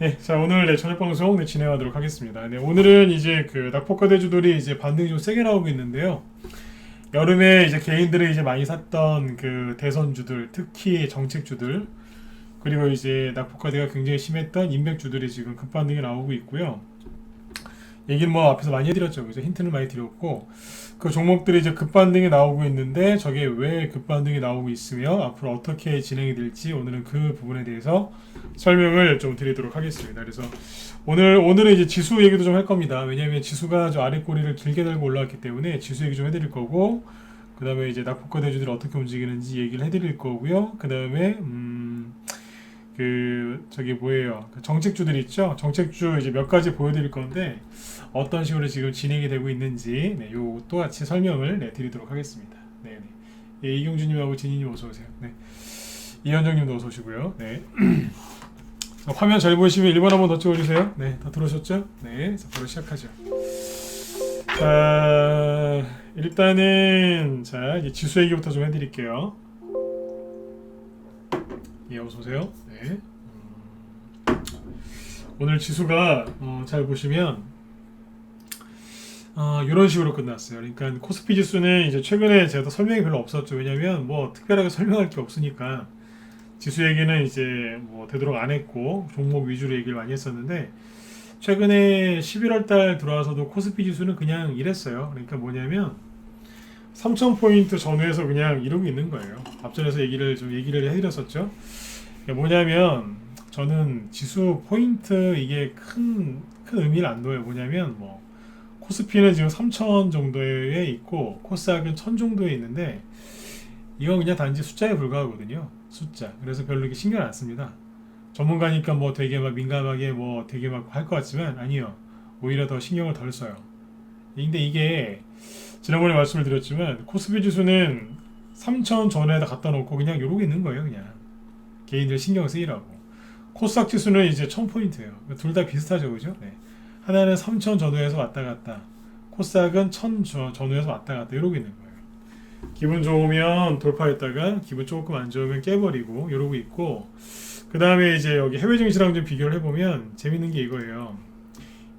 네, 자 오늘 저녁 방송 진행하도록 하겠습니다. 네, 오늘은 이제 그 낙폭과 대주들이 이제 반등이 좀 세게 나오고 있는데요. 여름에 이제 개인들이 이제 많이 샀던 그 대선주들, 특히 정책주들, 그리고 이제 낙폭과대가 굉장히 심했던 인맥주들이 지금 급반등이 나오고 있고요. 얘기는 뭐 앞에서 많이 해드렸죠. 그죠? 힌트는 많이 드렸고, 그 종목들이 이제 급반등이 나오고 있는데, 저게 왜 급반등이 나오고 있으며, 앞으로 어떻게 진행이 될지, 오늘은 그 부분에 대해서 설명을 좀 드리도록 하겠습니다. 그래서 오늘은 이제 지수 얘기도 좀 할 겁니다. 왜냐하면 지수가 저 아래 꼬리를 길게 달고 올라왔기 때문에 지수 얘기 좀 해드릴 거고, 그 다음에 이제 낙폭과 대주들이 어떻게 움직이는지 얘기를 해드릴 거고요. 그 다음에, 저기 뭐예요? 그 정책주들 있죠? 정책주 이제 몇 가지 보여드릴 건데, 어떤 식으로 지금 진행이 되고 있는지 네, 요것도 같이 설명을 드리도록 하겠습니다. 네, 네. 예, 이경주님하고 진희님 어서 오세요. 네. 이현정님도 어서 오시고요. 네. 화면 잘 보이시면 1번 한번 더 찍어주세요. 네, 다 들어오셨죠? 네, 자, 바로 시작하죠. 자, 일단은 자 이제 지수 얘기부터 좀 해드릴게요. 예, 어서 오세요. 네. 오늘 지수가 잘 보시면 이런 식으로 끝났어요. 그러니까 코스피 지수는 이제 최근에 제가 설명이 별로 없었죠. 왜냐면 뭐 특별하게 설명할 게 없으니까 지수 얘기는 이제 뭐 되도록 안 했고 종목 위주로 얘기를 많이 했었는데 최근에 11월 달 들어와서도 코스피 지수는 그냥 이랬어요. 그러니까 뭐냐면 3,000포인트 전후에서 그냥 이러고 있는 거예요. 앞전에서 얘기를 해드렸었죠. 그러니까 뭐냐면 저는 지수 포인트 이게 큰 의미를 안 둬요. 뭐냐면 뭐 코스피는 지금 3,000 정도에 있고 코스닥은 1,000 정도에 있는데 이건 그냥 단지 숫자에 불과하거든요. 숫자. 그래서 별로 이렇게 신경 안 씁니다. 전문가니까 뭐 되게 막 민감하게 뭐 되게 막 할 것 같지만 아니요. 오히려 더 신경을 덜 써요. 근데 이게 지난번에 말씀을 드렸지만 코스피 지수는 3,000 전에다 갖다 놓고 그냥 이러고 있는 거예요. 그냥 개인들 신경 쓰이라고. 코스닥 지수는 이제 1,000포인트예요. 둘 다 비슷하죠. 그죠? 네. 하나는 3,000 전후에서 왔다 갔다, 코스닥은 1,000 전후에서 왔다 갔다 이러고 있는 거예요. 기분 좋으면 돌파했다가 기분 조금 안 좋으면 깨버리고 이러고 있고, 그 다음에 이제 여기 해외 증시랑 좀 비교를 해보면 재밌는 게 이거예요.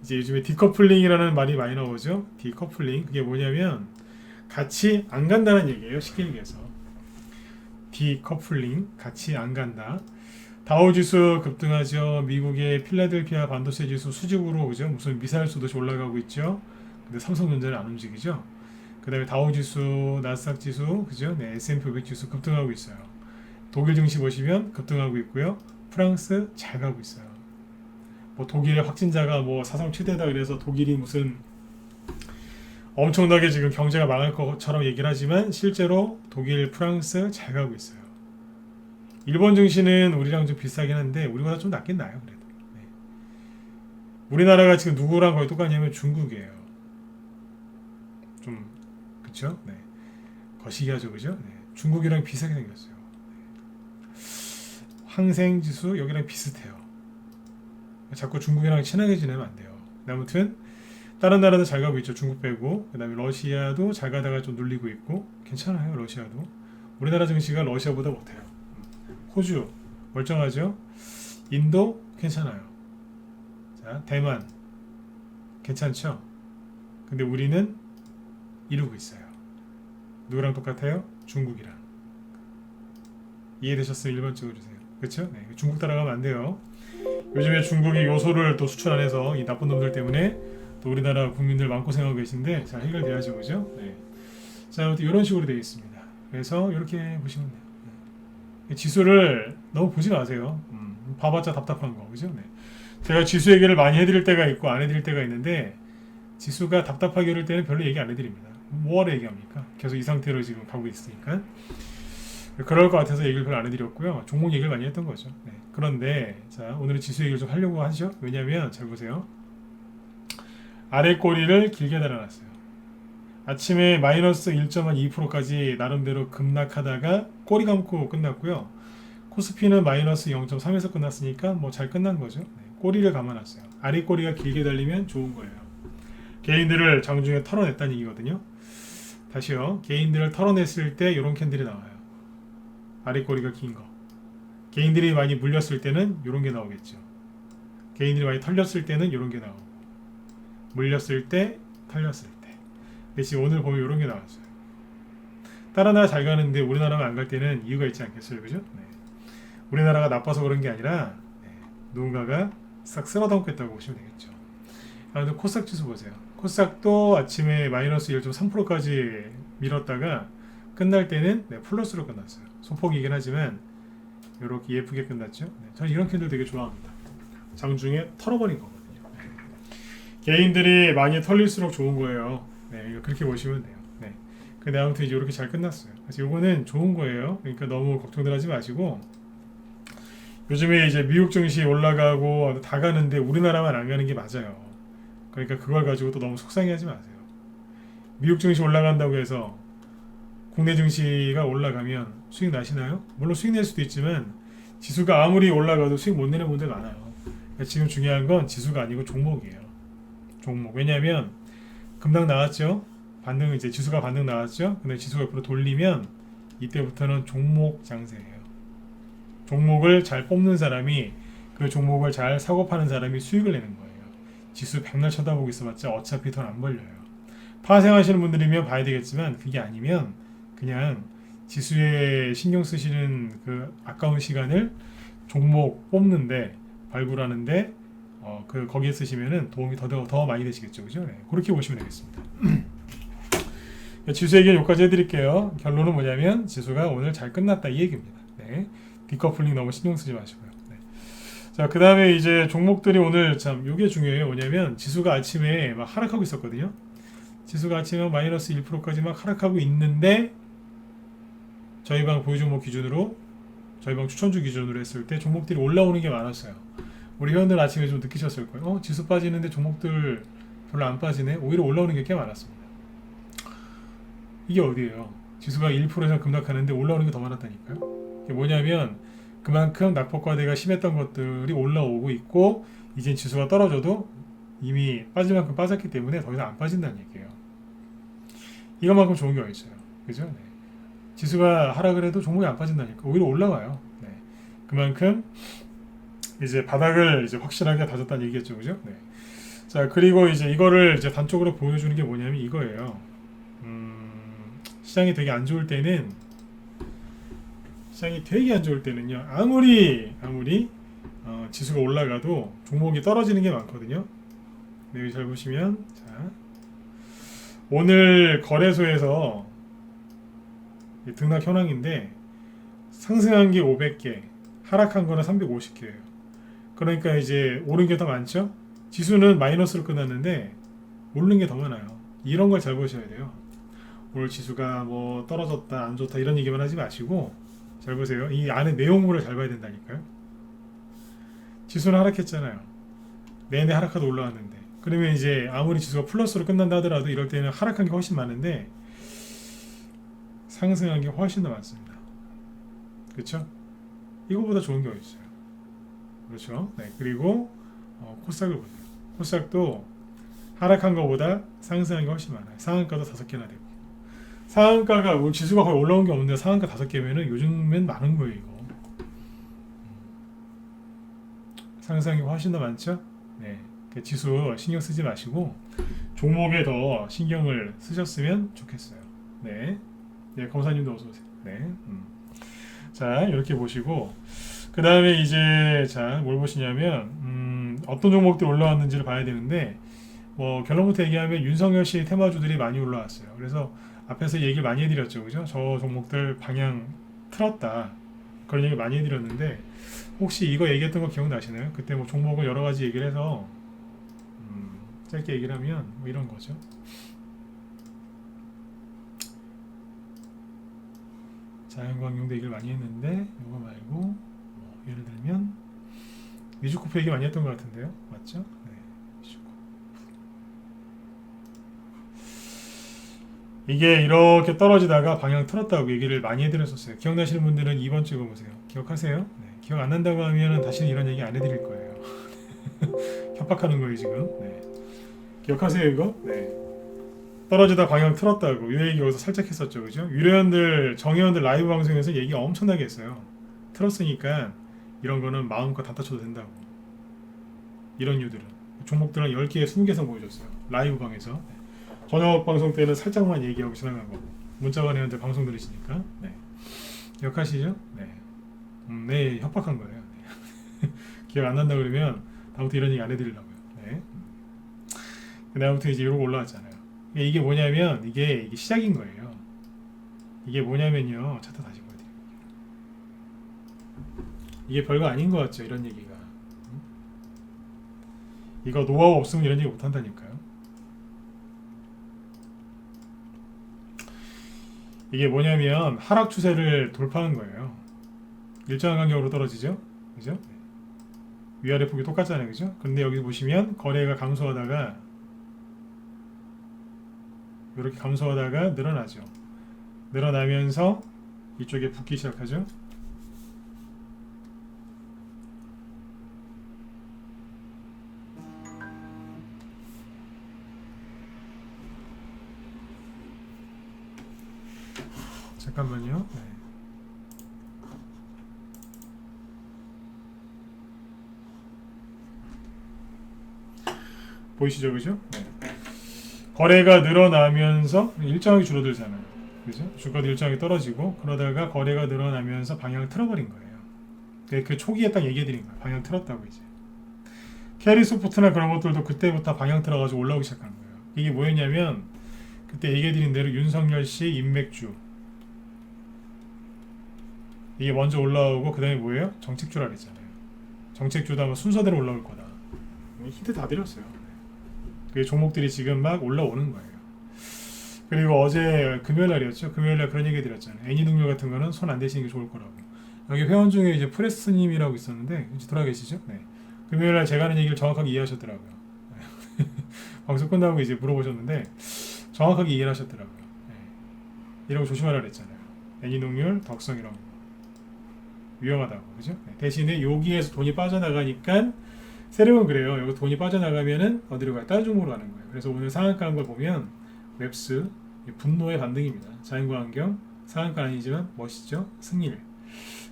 이제 요즘에 디커플링이라는 말이 많이 나오죠. 디커플링, 그게 뭐냐면 같이 안 간다는 얘기예요. 쉽게 얘기해서 디커플링, 같이 안 간다. 다우지수 급등하죠. 미국의 필라델피아 반도체 지수 수직으로 그죠? 무슨 미사일 쏘듯이 올라가고 있죠. 근데 삼성전자는 안 움직이죠. 그다음에 다우지수, 나스닥 지수, 그죠? 네, S&P 500 지수 급등하고 있어요. 독일 증시 보시면 급등하고 있고요. 프랑스 잘 가고 있어요. 뭐 독일의 확진자가 뭐 사상 최대다 그래서 독일이 무슨 엄청나게 지금 경제가 망할 것처럼 얘기를 하지만 실제로 독일, 프랑스 잘 가고 있어요. 일본 증시는 우리랑 좀 비슷하긴 한데 우리보다 좀 낫긴 나요. 그래도 네. 우리나라가 지금 누구랑 거의 똑같냐면 중국이에요. 좀 그쵸? 네. 거시기하죠, 그죠? 네. 중국이랑 비슷하게 생겼어요. 네. 항생지수 여기랑 비슷해요. 자꾸 중국이랑 친하게 지내면 안 돼요. 아무튼 다른 나라도 잘 가고 있죠. 중국 빼고. 그 다음에 러시아도 잘 가다가 좀 눌리고 있고 괜찮아요. 러시아도. 우리나라 증시가 러시아보다 못해요. 호주 멀쩡하죠. 인도 괜찮아요. 자, 대만 괜찮죠. 근데 우리는 이러고 있어요. 누구랑 똑같아요? 중국이랑. 이해되셨으면 1번 찍어주세요. 그렇죠? 네, 중국 따라가면 안 돼요. 요즘에 중국이 요소를 또 수출 안 해서 이 나쁜 놈들 때문에 또 우리나라 국민들 마음고생하고 계신데 잘 해결돼야죠. 그죠? 네. 자, 아무튼 이런 식으로 되어 있습니다. 그래서 이렇게 보시면 돼요. 지수를 너무 보지 마세요. 봐봤자 답답한 거, 그죠? 네. 제가 지수 얘기를 많이 해드릴 때가 있고 안 해드릴 때가 있는데 지수가 답답하게 이럴 때는 별로 얘기 안 해드립니다. 뭐하러 얘기합니까? 계속 이 상태로 지금 가고 있으니까. 그럴 것 같아서 얘기를 별로 안 해드렸고요. 종목 얘기를 많이 했던 거죠. 네. 그런데 자, 오늘은 지수 얘기를 좀 하려고 하죠. 왜냐하면 잘 보세요. 아래 꼬리를 길게 달아놨어요. 아침에 마이너스 1.2%까지 나름대로 급락하다가 꼬리 감고 끝났고요. 코스피는 마이너스 0.3에서 끝났으니까 뭐 잘 끝난 거죠. 네, 꼬리를 감아놨어요. 아래 꼬리가 길게 달리면 좋은 거예요. 개인들을 장중에 털어냈다는 얘기거든요. 다시요. 개인들을 털어냈을 때 이런 캔들이 나와요. 아래 꼬리가 긴 거. 개인들이 많이 물렸을 때는 이런 게 나오겠죠. 개인들이 많이 털렸을 때는 이런 게 나오고, 물렸을 때, 털렸을 때. 근데 지금 오늘 보면 이런 게 나왔어요. 다른 나라 잘 가는데 우리나라만 안 갈 때는 이유가 있지 않겠어요, 그죠? 네. 우리나라가 나빠서 그런 게 아니라 누군가가 싹 쓸어담겠다고 보시면 되겠죠. 아무튼 코스닥 지수 보세요. 코스닥도 아침에 마이너스 1.3%까지 밀었다가 끝날 때는 플러스로 끝났어요. 소폭이긴 하지만 이렇게 예쁘게 끝났죠. 저는 이런 캔들 되게 좋아합니다. 장중에 털어버린 거거든요. 개인들이 많이 털릴수록 좋은 거예요. 그렇게 보시면 돼요. 근데 아무튼 이제 이렇게 잘 끝났어요. 그래서 이거는 좋은 거예요. 그러니까 너무 걱정들 하지 마시고, 요즘에 이제 미국 증시 올라가고 다 가는데 우리나라만 안 가는 게 맞아요. 그러니까 그걸 가지고 또 너무 속상해하지 마세요. 미국 증시 올라간다고 해서 국내 증시가 올라가면 수익 나시나요? 물론 수익 낼 수도 있지만 지수가 아무리 올라가도 수익 못 내는 분들 많아요. 그러니까 지금 중요한 건 지수가 아니고 종목이에요. 종목. 왜냐하면 금방 나왔죠. 반등, 이제 지수가 반등 나왔죠. 근데 지수가 옆으로 돌리면 이때부터는 종목 장세예요. 종목을 잘 뽑는 사람이, 그 종목을 잘 사고 파는 사람이 수익을 내는 거예요. 지수 백날 쳐다보고 있어봤자 어차피 돈 안 벌려요. 파생하시는 분들이면 봐야 되겠지만, 그게 아니면 그냥 지수에 신경 쓰시는 그 아까운 시간을 종목 뽑는데, 발굴하는데 거기에 쓰시면은 도움이 더 많이 되시겠죠, 그죠? 그렇게 보시면 되겠습니다. 지수 얘기는 여기까지 해드릴게요. 결론은 뭐냐면 지수가 오늘 잘 끝났다 이 얘기입니다. 디커플링 너무 신경 쓰지 마시고요. 자, 그 다음에 이제 종목들이 오늘 참 요게 중요해요. 뭐냐면 지수가 아침에 막 하락하고 있었거든요. 지수가 아침에 마이너스 1%까지 막 하락하고 있는데, 저희 방 보유 종목 기준으로, 저희 방 추천주 기준으로 했을 때 종목들이 올라오는 게 많았어요. 우리 회원들 아침에 좀 느끼셨을 거예요. 지수 빠지는데 종목들 별로 안 빠지네. 오히려 올라오는 게 꽤 많았습니다. 이게 어디예요? 지수가 1%에서 급락하는데 올라오는 게 더 많았다니까요. 이게 뭐냐면 그만큼 낙폭과대가 심했던 것들이 올라오고 있고, 이제 지수가 떨어져도 이미 빠질 만큼 빠졌기 때문에 더 이상 안 빠진다는 얘기예요. 이것만큼 좋은 게 어딨어요, 그죠? 지수가 하락을 해도 종목이 안 빠진다니까. 오히려 올라와요. 그만큼 이제 바닥을 이제 확실하게 다졌다는 얘기겠죠, 그죠? 자, 그리고 이제 이거를 이제 단적으로 보여주는 게 뭐냐면 이거예요. 시장이 되게 안 좋을 때는, 요 아무리 지수가 올라가도 종목이 떨어지는 게 많거든요. 여기 잘 보시면, 자, 오늘 거래소에서 등락 현황인데 상승한 게 500개, 하락한 거는 350개예요. 그러니까 이제 오른 게 더 많죠. 지수는 마이너스로 끝났는데 오른 게 더 많아요. 이런 걸 잘 보셔야 돼요. 오늘 지수가 뭐 떨어졌다, 안 좋다 이런 얘기만 하지 마시고 잘 보세요. 이 안에 내용물을 잘 봐야 된다니까요. 지수는 하락했잖아요. 내내 하락하다 올라왔는데, 그러면 이제 아무리 지수가 플러스로 끝난다 하더라도 이럴 때는 하락한 게 훨씬 많은데 상승한 게 훨씬 더 많습니다. 그렇죠? 이거보다 좋은 게 어디 있어요? 그렇죠? 그리고 코스닥을 보세요. 코스닥도 하락한 것보다 상승한 게 훨씬 많아요. 상한가도 5개나 되고, 상한가가 뭐 지수가 거의 올라온 게 없는데 상한가 5개면은 요즘엔 많은 거예요. 이거 상승한 게 훨씬 더 많죠? 지수 신경 쓰지 마시고 종목에 더 신경을 쓰셨으면 좋겠어요. 검사님도 어서 오세요. 자, 이렇게 보시고 그 다음에 이제 자, 뭘 보시냐면 어떤 종목들이 올라왔는지를 봐야 되는데, 뭐 결론부터 얘기하면 윤석열 씨 테마주들이 많이 올라왔어요. 그래서 앞에서 얘기를 많이 해드렸죠, 그죠? 저 종목들 방향 틀었다, 그런 얘기 많이 해드렸는데, 혹시 이거 얘기했던 거 기억나시나요? 그때 뭐 종목을 여러 가지 얘기를 해서 짧게 얘기를 하면 뭐 이런 거죠. 자연광용도 얘기를 많이 했는데, 이거 말고 뭐 예를 들면 미주코프 얘기 많이 했던 것 같은데요, 맞죠? 미주코프. 이게 이렇게 떨어지다가 방향 틀었다고 얘기를 많이 해드렸었어요. 기억나시는 분들은 2번 찍어보세요. 기억하세요? 기억 안 난다고 하면은 다시는 이런 얘기 안 해드릴 거예요. 협박하는 거예요 지금. 기억하세요 이거? 떨어지다 방향 틀었다고 이 얘기 여기서 살짝 했었죠, 그죠? 유료원들, 정회원들 라이브 방송에서 얘기 엄청나게 했어요. 틀었으니까 이런 거는 마음껏 단타쳐도 된다고. 이런 유들은 종목들은 10개, 20개 선 보여줬어요. 라이브 방에서. 네. 저녁 방송 때는 살짝만 얘기하고 지나간 거고 문자관회원들 방송 들으시니까 네. 기억하시죠? 네. 네, 협박한 거예요. 네. 기억 안 난다 그러면 다음부터 이런 얘기 안 해드리려고요. 네. 근데 아무튼 이제 이러고 올라왔잖아요. 이게 뭐냐면 이게 시작인 거예요. 이게 뭐냐면요. 차트 다시 보여드릴게요. 이게 별거 아닌 것 같죠? 이런 얘기가. 이거 노하우 없으면 이런 얘기 못 한다니까요. 이게 뭐냐면 하락 추세를 돌파한 거예요. 일정한 간격으로 떨어지죠? 그죠? 위아래 폭이 똑같잖아요. 그죠? 근데 여기 보시면 거래가 감소하다가 이렇게 감소하다가 늘어나죠. 늘어나면서 이쪽에 붙기 시작하죠. 잠깐만요. 네. 보이시죠? 그죠? 네. 거래가 늘어나면서 일정하게 줄어들잖아요. 그죠? 주가도 일정하게 떨어지고 그러다가 거래가 늘어나면서 방향을 틀어버린 거예요. 그 초기에 딱 얘기해드린 거예요. 방향 틀었다고 이제. 캐리소프트나 그런 것들도 그때부터 방향 틀어가지고 올라오기 시작한 거예요. 이게 뭐였냐면 그때 얘기해드린 대로 윤석열 씨 인맥주 이게 먼저 올라오고 그 다음에 뭐예요? 정책주라 그랬잖아요. 정책주도 아마 순서대로 올라올 거다. 힌트 다 드렸어요. 그 종목들이 지금 막 올라오는 거예요. 그리고 어제 금요일날이었죠. 금요일날 그런 얘기 드렸잖아요. 애니동료 같은 거는 손 안 대시는 게 좋을 거라고. 여기 회원 중에 이제 프레스님이라고 있었는데 이제 돌아 계시죠? 네. 금요일날 제가 하는 얘기를 정확하게 이해하셨더라고요. 네. 방송 끝나고 이제 물어보셨는데 정확하게 이해를 하셨더라고요. 네. 이런 거 조심하라 그랬잖아요. 애니동률, 덕성 이런 거. 위험하다고. 그죠? 네. 대신에 여기에서 돈이 빠져나가니까 세력은 그래요. 여기 돈이 빠져나가면은 어디로 가요? 다른 종목으로 가는 거예요. 그래서 오늘 상한가 한 걸 보면 웹스 분노의 반등입니다. 자연과 환경 상한가 아니지만 멋있죠? 승일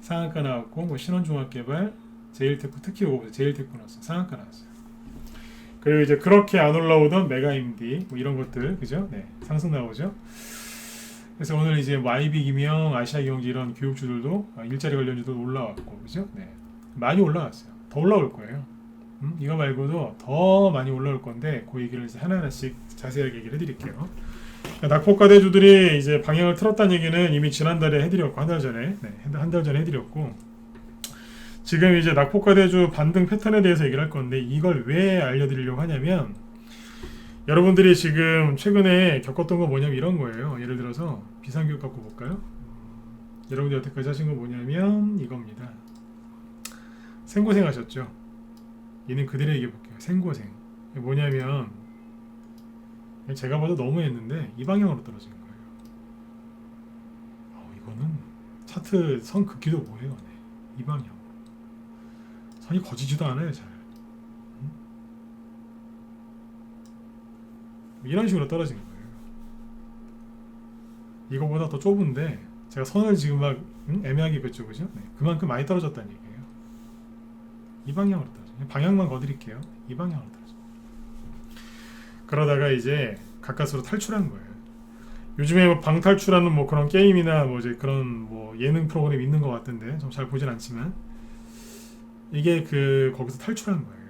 상한가 나왔고 뭐 신원종합개발 제일테크 특히 오고 제일테크 나왔어 상한가 나왔어요. 그리고 이제 그렇게 안 올라오던 메가임디 뭐 이런 것들 그죠? 네 상승 나오죠. 그래서 오늘 이제 뭐 아이비기명 아시아경제 이런 교육주들도 일자리 관련주도 올라왔고 그죠? 네 많이 올라왔어요. 더 올라올 거예요. 이거 말고도 더 많이 올라올 건데 그 얘기를 이제 하나하나씩 자세하게 얘기를 해드릴게요. 낙폭과대주들이 이제 방향을 틀었다는 얘기는 이미 지난달에 해드렸고 한 달 전에 한 달 전에 해드렸고 지금 이제 낙폭과대주 반등 패턴에 대해서 얘기를 할 건데 이걸 왜 알려드리려고 하냐면 여러분들이 지금 최근에 겪었던 거 뭐냐면 이런 거예요. 예를 들어서 비상교육 갖고 볼까요? 여러분들이 여태까지 하신 거 뭐냐면 이겁니다. 생고생 하셨죠? 얘는 그대로 얘기해 볼게요. 생고생. 뭐냐면 제가 봐도 너무했는데 이 방향으로 떨어진 거예요. 이거는 차트 선 긋기도 뭐예요. 네. 이 방향. 선이 거지지도 않아요. 잘. 이런 식으로 떨어진 거예요. 이거보다 더 좁은데 제가 선을 지금 막 애매하게 긋죠. 그죠? 네. 그만큼 많이 떨어졌다는 얘기예요. 이 방향으로 떨어져요. 방향만 거드릴게요. 이 방향으로 떨어져요. 그러다가 이제 가까스로 탈출한 거예요. 요즘에 뭐 방탈출하는 뭐 그런 게임이나 뭐 이제 그런 뭐 예능 프로그램 있는 것 같은데 좀 잘 보진 않지만 이게 그 거기서 탈출한 거예요.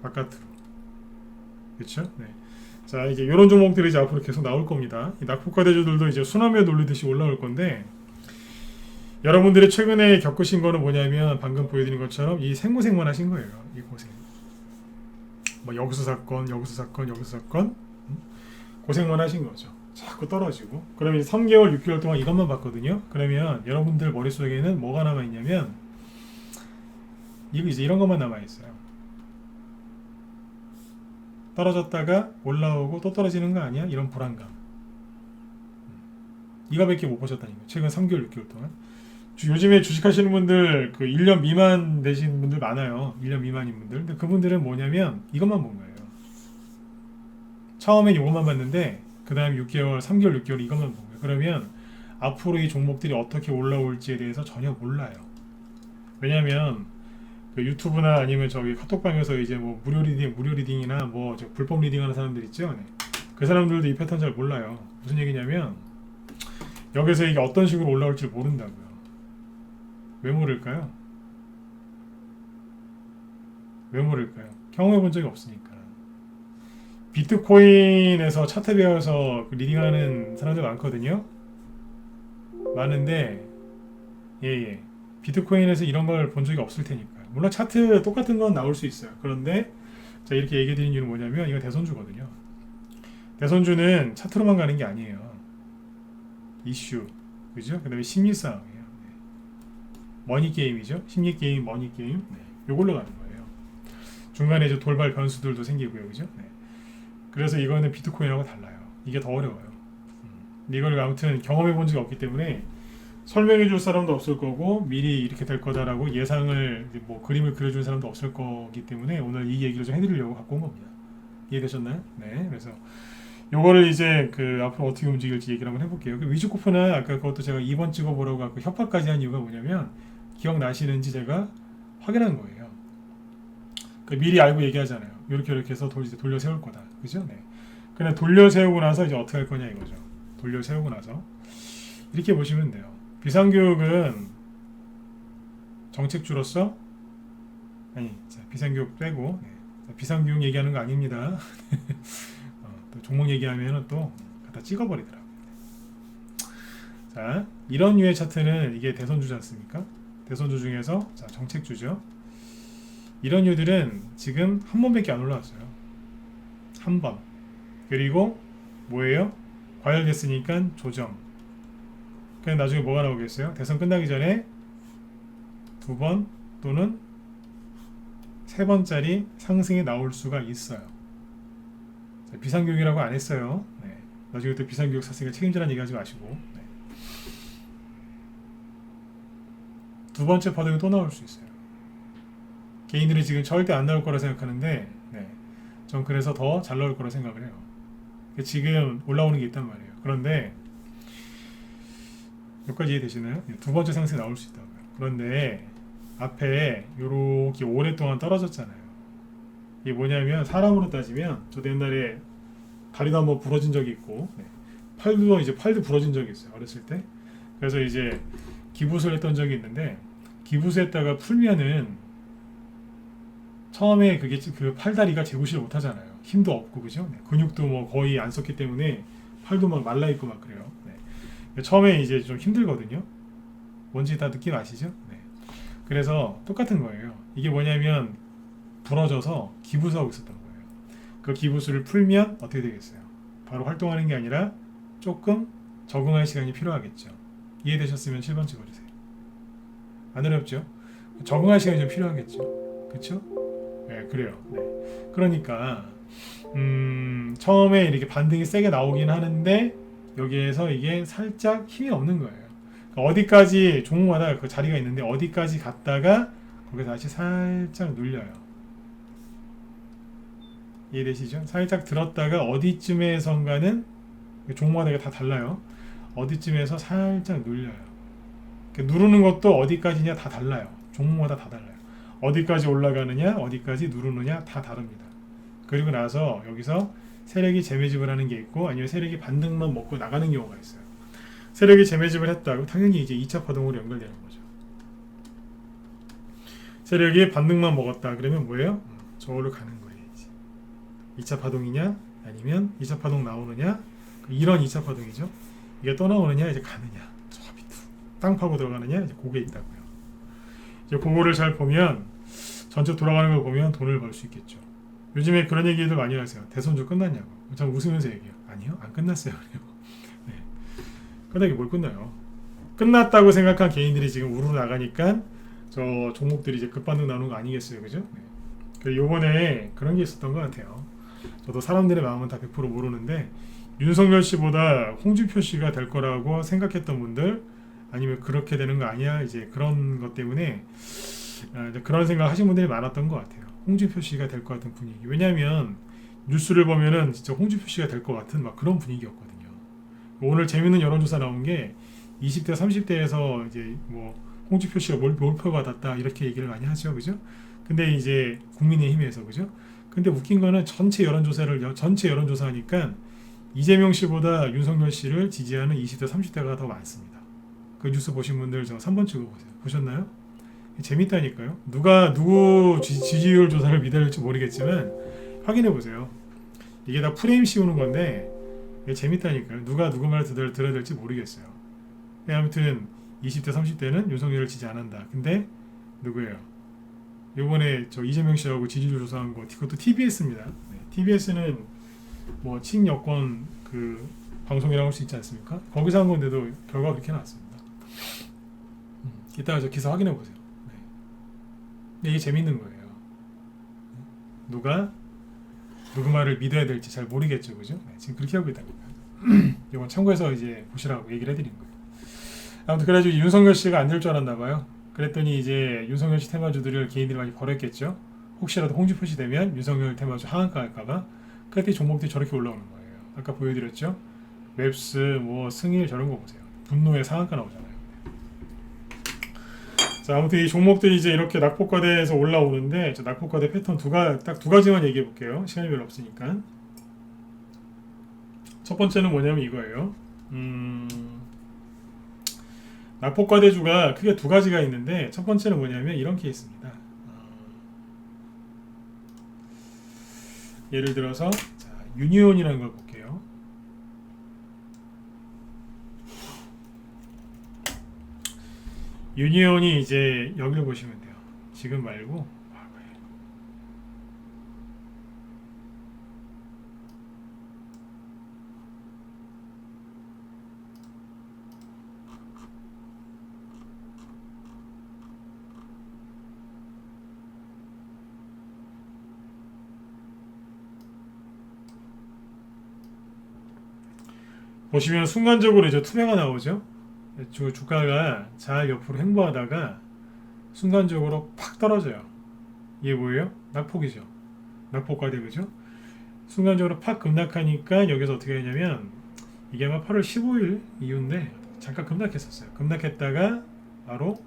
바깥으로. 그렇죠? 네. 자 이제 이런 종목들이 이제 앞으로 계속 나올 겁니다. 이 낙폭과대주들도 이제 순환매 돌리듯이 올라올 건데 여러분들이 최근에 겪으신 거는 뭐냐면 방금 보여드린 것처럼 이 생고생만 하신 거예요. 이 고생. 뭐 여기서 사건, 여기서 사건, 여기서 사건 고생만 하신 거죠. 자꾸 떨어지고. 그러면 이제 3개월, 6개월 동안 이것만 봤거든요. 그러면 여러분들 머릿속에는 뭐가 남아있냐면 이거 이제 이런 것만 남아있어요. 떨어졌다가 올라오고 또 떨어지는 거 아니야? 이런 불안감. 이거밖에 못 보셨다는 거예요. 최근 3개월, 6개월 동안. 요즘에 주식하시는 분들 그 1년 미만 되신 분들 많아요. 1년 미만인 분들. 근데 그분들은 뭐냐면 이것만 본 거예요. 처음엔 이것만 봤는데 그 다음 6개월, 3개월, 6개월 이것만 본 거예요. 그러면 앞으로 이 종목들이 어떻게 올라올지에 대해서 전혀 몰라요. 왜냐면 그 유튜브나 아니면 저기 카톡방에서 이제 뭐 무료 리딩이나 뭐 저 불법 리딩하는 사람들 있죠. 네. 그 사람들도 이 패턴 잘 몰라요. 무슨 얘기냐면 여기서 이게 어떤 식으로 올라올지 모른다고요. 왜 모를까요? 왜 모를까요? 경험해 본 적이 없으니까. 비트코인에서 차트 배워서 그 리딩하는 사람들 많거든요. 많은데 예. 비트코인에서 이런 걸 본 적이 없을 테니까요. 물론 차트 똑같은 건 나올 수 있어요. 그런데 자 이렇게 얘기해 드린 이유는 뭐냐면 이거 대선주거든요. 대선주는 차트로만 가는 게 아니에요. 이슈, 그죠? 그 다음에 심리 싸움이에요. 네. 머니 게임이죠. 심리 게임, 머니 게임. 네. 요걸로 가는 거예요. 중간에 이제 돌발 변수들도 생기고요, 그죠? 네. 그래서 이거는 비트코인하고 달라요. 이게 더 어려워요. 이걸 아무튼 경험해 본 적이 없기 때문에 설명해 줄 사람도 없을 거고 미리 이렇게 될 거다라고 예상을 뭐 그림을 그려준 사람도 없을 거기 때문에 오늘 이 얘기를 좀 해드리려고 갖고 온 겁니다. 이해되셨나요? 네. 그래서 요거를 이제 그 앞으로 어떻게 움직일지 얘기를 한번 해볼게요. 그 위즈코프는 아까 그것도 제가 2번 찍어보라고 하고 협박까지 한 이유가 뭐냐면 기억나시는지 제가 확인한 거예요. 그 미리 알고 얘기하잖아요. 이렇게 해서 돌려 세울 거다. 그죠? 네. 그냥 돌려 세우고 나서 이제 어떻게 할 거냐 이거죠. 돌려 세우고 나서 이렇게 보시면 돼요. 비상교육은 정책주로서 아니 자, 비상교육 빼고 네. 비상교육 얘기하는 거 아닙니다. 또 종목 얘기하면 또 갖다 찍어버리더라고요. 자 이런 류의 차트는 이게 대선주지 않습니까? 대선주 중에서 자 정책주죠. 이런 류들은 지금 한 번밖에 안 올라왔어요. 한 번. 그리고 뭐예요? 과열됐으니까 조정. 그냥 나중에 뭐가 나오겠어요? 대선 끝나기 전에 2번 또는 3번짜리 상승이 나올 수가 있어요. 자, 비상교육이라고 안 했어요. 네. 나중에 또 비상교육 샀으니까 책임지라는 얘기 하지 마시고. 네. 두 번째 파동이 또 나올 수 있어요. 개인들이 지금 절대 안 나올 거라 생각하는데 네. 전 그래서 더 잘 나올 거라 생각을 해요. 지금 올라오는 게 있단 말이에요. 그런데 여기까지 이해되시나요? 두 번째 상승이 나올 수 있다고요. 그런데 앞에 요렇게 오랫동안 떨어졌잖아요. 이게 뭐냐면 사람으로 따지면 저도 옛날에 다리도 한번 부러진 적이 있고 네. 팔도 부러진 적이 있어요. 어렸을 때. 그래서 이제 기부스를 했던 적이 있는데 기부스했다가 풀면은 처음에 그게 그 팔다리가 재구시를 못 하잖아요. 힘도 없고 그죠? 네. 근육도 뭐 거의 안 썼기 때문에 팔도 막 말라 있고 막 그래요. 네. 처음에 이제 좀 힘들거든요. 뭔지 다 느낌 아시죠? 네. 그래서 똑같은 거예요. 이게 뭐냐면 부러져서 기부스하고 있었던 거예요. 그 기부스를 풀면 어떻게 되겠어요? 바로 활동하는 게 아니라 조금 적응할 시간이 필요하겠죠. 이해되셨으면 7번 찍어주세요. 안 어렵죠? 적응할 시간이 좀 필요하겠죠. 그렇죠? 네, 그래요. 네. 그러니까 처음에 이렇게 반등이 세게 나오긴 하는데 여기에서 이게 살짝 힘이 없는 거예요. 그러니까 어디까지 종목마다 그 자리가 있는데 어디까지 갔다가 거기서 다시 살짝 눌려요. 이해되시죠? 살짝 들었다가 어디쯤에선가는 종목마다 다 달라요. 어디쯤에서 살짝 눌려요. 누르는 것도 어디까지냐 다 달라요. 종목마다 다 달라요. 어디까지 올라가느냐 어디까지 누르느냐 다 다릅니다. 그리고 나서 여기서 세력이 재매집을 하는 게 있고 아니면 세력이 반등만 먹고 나가는 경우가 있어요. 세력이 재매집을 했다고 당연히 이제 2차 파동으로 연결되는 거죠. 세력이 반등만 먹었다 그러면 뭐예요? 저걸로 가는 거예요. 이제. 2차 파동이냐 아니면 2차 파동 나오느냐 이런 2차 파동이죠. 이게 또 나오느냐 이제 가느냐 저 밑으로 땅 파고 들어가느냐 이제 그게 있다고요. 이제 그거를 잘 보면 전체 돌아가는 걸 보면 돈을 벌 수 있겠죠. 요즘에 그런 얘기들 많이 하세요. 대선주 끝났냐고. 참 웃으면서 얘기해요. 아니요, 안 끝났어요. 네. 끝나게 뭘 끝나요? 끝났다고 생각한 개인들이 지금 우르르 나가니까 저 종목들이 이제 급반등 나오는 거 아니겠어요, 그죠? 네. 요번에 그런 게 있었던 것 같아요. 저도 사람들의 마음은 다 100% 모르는데 윤석열 씨보다 홍준표 씨가 될 거라고 생각했던 분들 아니면 그렇게 되는 거 아니야 이제 그런 것 때문에 그런 생각 하신 분들이 많았던 것 같아요. 홍준표 씨가 될 것 같은 분위기. 왜냐하면 뉴스를 보면은 진짜 홍준표 씨가 될 것 같은 막 그런 분위기였거든요. 오늘 재밌는 여론조사 나온 게 20대 30대에서 이제 뭐 홍지 표시가 몰표받았다 이렇게 얘기를 많이 하죠, 그죠? 근데 이제 국민의힘에서 그죠? 근데 웃긴 거는 전체 여론조사하니까 이재명 씨보다 윤석열 씨를 지지하는 20대 30대가 더 많습니다. 그 뉴스 보신 분들 저 3번 찍어보세요. 보셨나요? 재밌다니까요. 누가 누구 지지율 조사를 믿어야 할지 모르겠지만 확인해 보세요. 이게 다 프레임 씌우는 건데 이게 재밌다니까요. 누가 누구 말을 들어야 될지 모르겠어요. 아무튼 20대 30대는 윤석열을 지지 안 한다. 근데 누구예요? 이번에 저 이재명 씨하고 지지율 조사한 거 그것도 TBS입니다. 네, TBS는 뭐 친여권 그 방송이라고 할 수 있지 않습니까? 거기서 한 건데도 결과가 그렇게 나왔습니다. 이따가 저 기사 확인해 보세요. 네. 근데 이게 재밌는 거예요. 누가 누구 말을 믿어야 될지 잘 모르겠죠, 그죠? 네, 지금 그렇게 하고 있다니까요. 이건 참고해서 이제 보시라고 얘기를 해드린 거예요. 아무튼 그래가지고 윤석열 씨가 안 될 줄 알았나 봐요. 그랬더니 이제 윤석열 씨 테마주들을 개인들이 많이 버렸겠죠. 혹시라도 홍지 표시되면 윤석열 테마주 하한가 할까봐. 그랬더니 종목들이 저렇게 올라오는 거예요. 아까 보여드렸죠. 웹스, 뭐 승일 저런 거 보세요. 분노의 상한가 나오잖아요. 자, 아무튼 이 종목들이 이제 이렇게 낙폭과대에서 올라오는데 저 낙폭과대 패턴 딱 두 가지만 얘기해 볼게요. 시간이 별로 없으니까. 첫 번째는 뭐냐면 이거예요. 낙폭과대주가 크게 두 가지가 있는데 첫 번째는 뭐냐면 이런 케이스입니다. 예를 들어서 자, 유니온이라는 걸 볼게요. 유니온이 이제 여기를 보시면 돼요. 지금 말고 보시면 순간적으로 이제 투매가 나오죠. 주가가 잘 옆으로 행보하다가 순간적으로 팍 떨어져요. 이게 뭐예요? 낙폭이죠. 낙폭과대 그죠? 순간적으로 팍 급락하니까 여기서 어떻게 했냐면 이게 아마 8월 15일 이후인데 잠깐 급락했었어요. 급락했다가 바로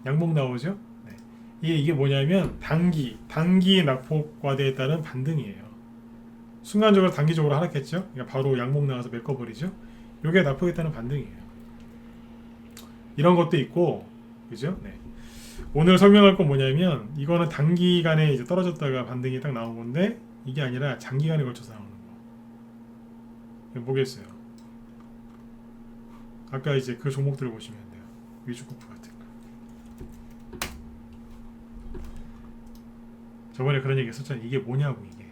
양봉 나오죠. 네. 이게 뭐냐면 단기 낙폭과대에 따른 반등이에요. 순간적으로 단기적으로 하락했죠. 그러니까 바로 양봉 나와서 메꿔버리죠. 이게 낙폭에 따른 반등이에요. 이런 것도 있고, 그죠? 네. 오늘 설명할 건 뭐냐면 이거는 단기간에 이제 떨어졌다가 반등이 딱 나온 건데 이게 아니라 장기간에 걸쳐서 나오는 거. 보겠어요. 아까 이제 그 종목들을 보시면 돼요. 위주코프 같은 거. 저번에 그런 얘기 했었잖아요. 이게 뭐냐고 이게.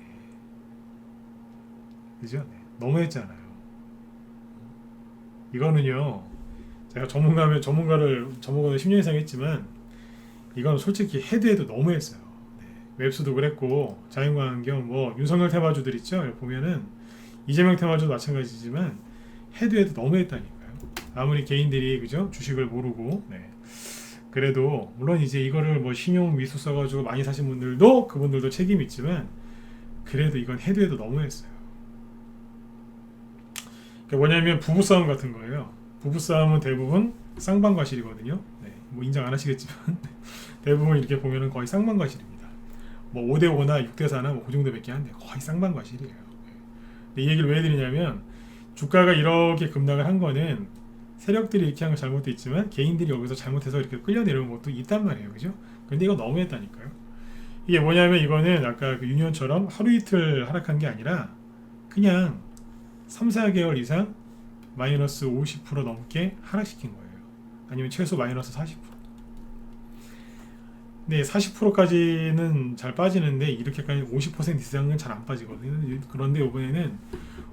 그죠? 네. 너무했잖아요. 이거는요. 제가 전문가는 10년 이상 했지만 이건 솔직히 해도 너무했어요. 네. 웹스도 그랬고 자연광경 뭐 윤석열 테마주들 있죠. 보면은 이재명 테마주도 마찬가지지만 해도 너무했다니까요. 아무리 개인들이 그죠 주식을 모르고 네. 그래도 물론 이제 이거를 뭐 신용 미수 써가지고 많이 사신 분들도 그분들도 책임 있지만 그래도 이건 해도 너무했어요. 그러니까 뭐냐면 부부싸움 같은 거예요. 부부싸움은 대부분 쌍방과실이거든요. 네, 뭐 인정 안 하시겠지만 대부분 이렇게 보면은 거의 쌍방과실입니다. 뭐 5대5나 6대4나 뭐 그 정도밖에 안 돼요. 거의 쌍방과실이에요. 네. 이 얘기를 왜 드리냐면 주가가 이렇게 급락을 한 거는 세력들이 이렇게 한 건 잘못돼 있지만 개인들이 여기서 잘못해서 이렇게 끌려 내려온 것도 있단 말이에요. 그죠? 근데 이거 너무했다니까요. 이게 뭐냐면 이거는 아까 그 유니온처럼 하루 이틀 하락한 게 아니라 그냥 3, 4개월 이상 마이너스 50% 넘게 하락시킨 거예요. 아니면 최소 마이너스 40%. 네, 40%까지는 잘 빠지는데 이렇게까지 50% 이상은 잘 안 빠지거든요. 그런데 이번에는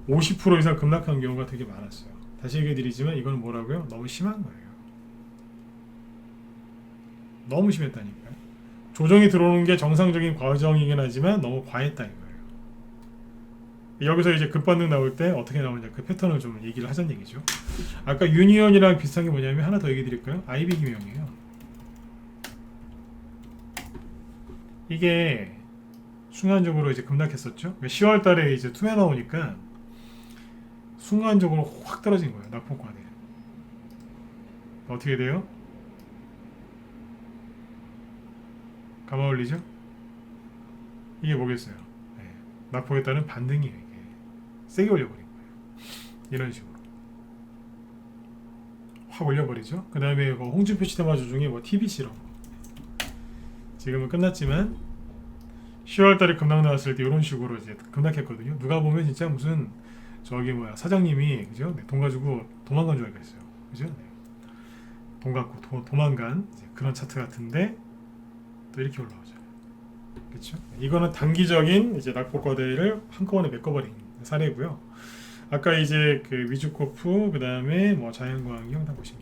50% 이상 급락한 경우가 되게 많았어요. 다시 얘기해 드리지만 이건 뭐라고요? 너무 심한 거예요. 너무 심했다니까요. 조정이 들어오는 게 정상적인 과정이긴 하지만 너무 과했다 이거예요. 여기서 이제 급반등 나올 때 어떻게 나오냐 그 패턴을 좀 얘기를 하자는 얘기죠. 아까 유니온이랑 비슷한 게 뭐냐면 하나 더 얘기 드릴까요? IB 김형이에요. 이게 순간적으로 이제 급락했었죠. 10월 달에 이제 투매 나오니까 순간적으로 확 떨어진 거예요. 낙폭과대. 어떻게 돼요? 감아 올리죠? 이게 뭐겠어요? 네. 낙폭에 따른 반등이에요. 이게 세게 올려버린 거예요. 이런 식으로 확 올려버리죠. 그 다음에 뭐 홍준표 시대마 조중에 뭐 TBC로 지금은 끝났지만 10월달에 급락 나왔을 때 이런 식으로 이제 급락했거든요. 누가 보면 진짜 무슨 저기 뭐야 사장님이 그죠? 네, 돈 가지고 도망간 줄 알겠어요. 그죠? 네. 돈 갖고 도망간 그런 차트 같은데 또 이렇게 올라오죠. 그렇죠? 이거는 단기적인 이제 낙폭과대를 한꺼번에 메꿔버린 사례고요. 아까 이제 그 위주코프 그 다음에 뭐 자연광경 다 보시면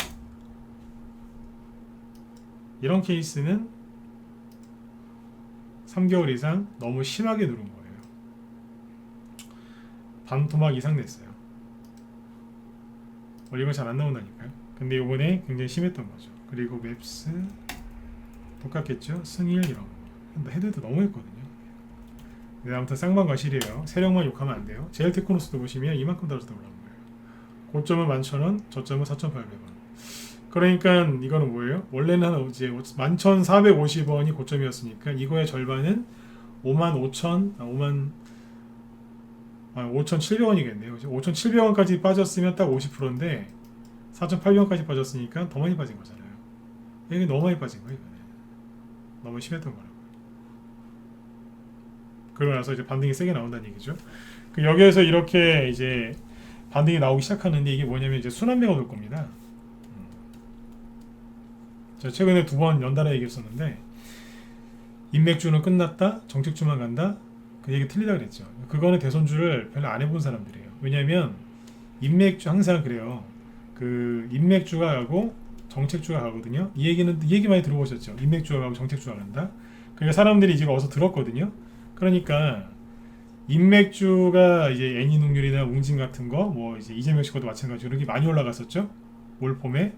이런 케이스는 3개월 이상 너무 심하게 누른 거예요. 반토막 이상 냈어요. 이건 잘 안 나온다니까요. 근데 이번에 굉장히 심했던 거죠. 그리고 맵스 똑같겠죠. 승일 이런 거 헤드도 너무 했거든요. 네, 아무튼 쌍방과 실이에요. 세력만 욕하면 안 돼요. 제일테크노스도 보시면 이만큼 떨어져서 올라온 거예요. 고점은 11,000원, 저점은 4,800원. 그러니까 이거는 뭐예요? 원래는 이제 11,450원이 고점이었으니까 이거의 절반은 5,700원이겠네요. 5,700원까지 빠졌으면 딱 50%인데 4,800원까지 빠졌으니까 더 많이 빠진 거잖아요. 이게 너무 많이 빠진 거예요. 이거는. 너무 심했던 거라고요. 그러고 나서 이제 반등이 세게 나온다는 얘기죠. 그 여기에서 이렇게 이제 반등이 나오기 시작하는데 이게 뭐냐면 이제 순환매가 올 겁니다. 제가 최근에 2번 연달아 얘기했었는데 인맥주는 끝났다, 정책주만 간다. 그 얘기 틀리다 그랬죠. 그거는 대손주를 별로 안 해본 사람들이에요. 왜냐하면 인맥주 항상 그래요. 그 인맥주가 가고 정책주가 가거든요. 이 얘기 많이 들어보셨죠. 인맥주가 가고 정책주가 간다. 그러니까 사람들이 지금 어디서 들었거든요. 그러니까 인맥주가 이제 애니능률이나 웅진 같은 거, 뭐 이제 이재명 씨 것도 마찬가지로 이렇게 많이 올라갔었죠. 올 봄에.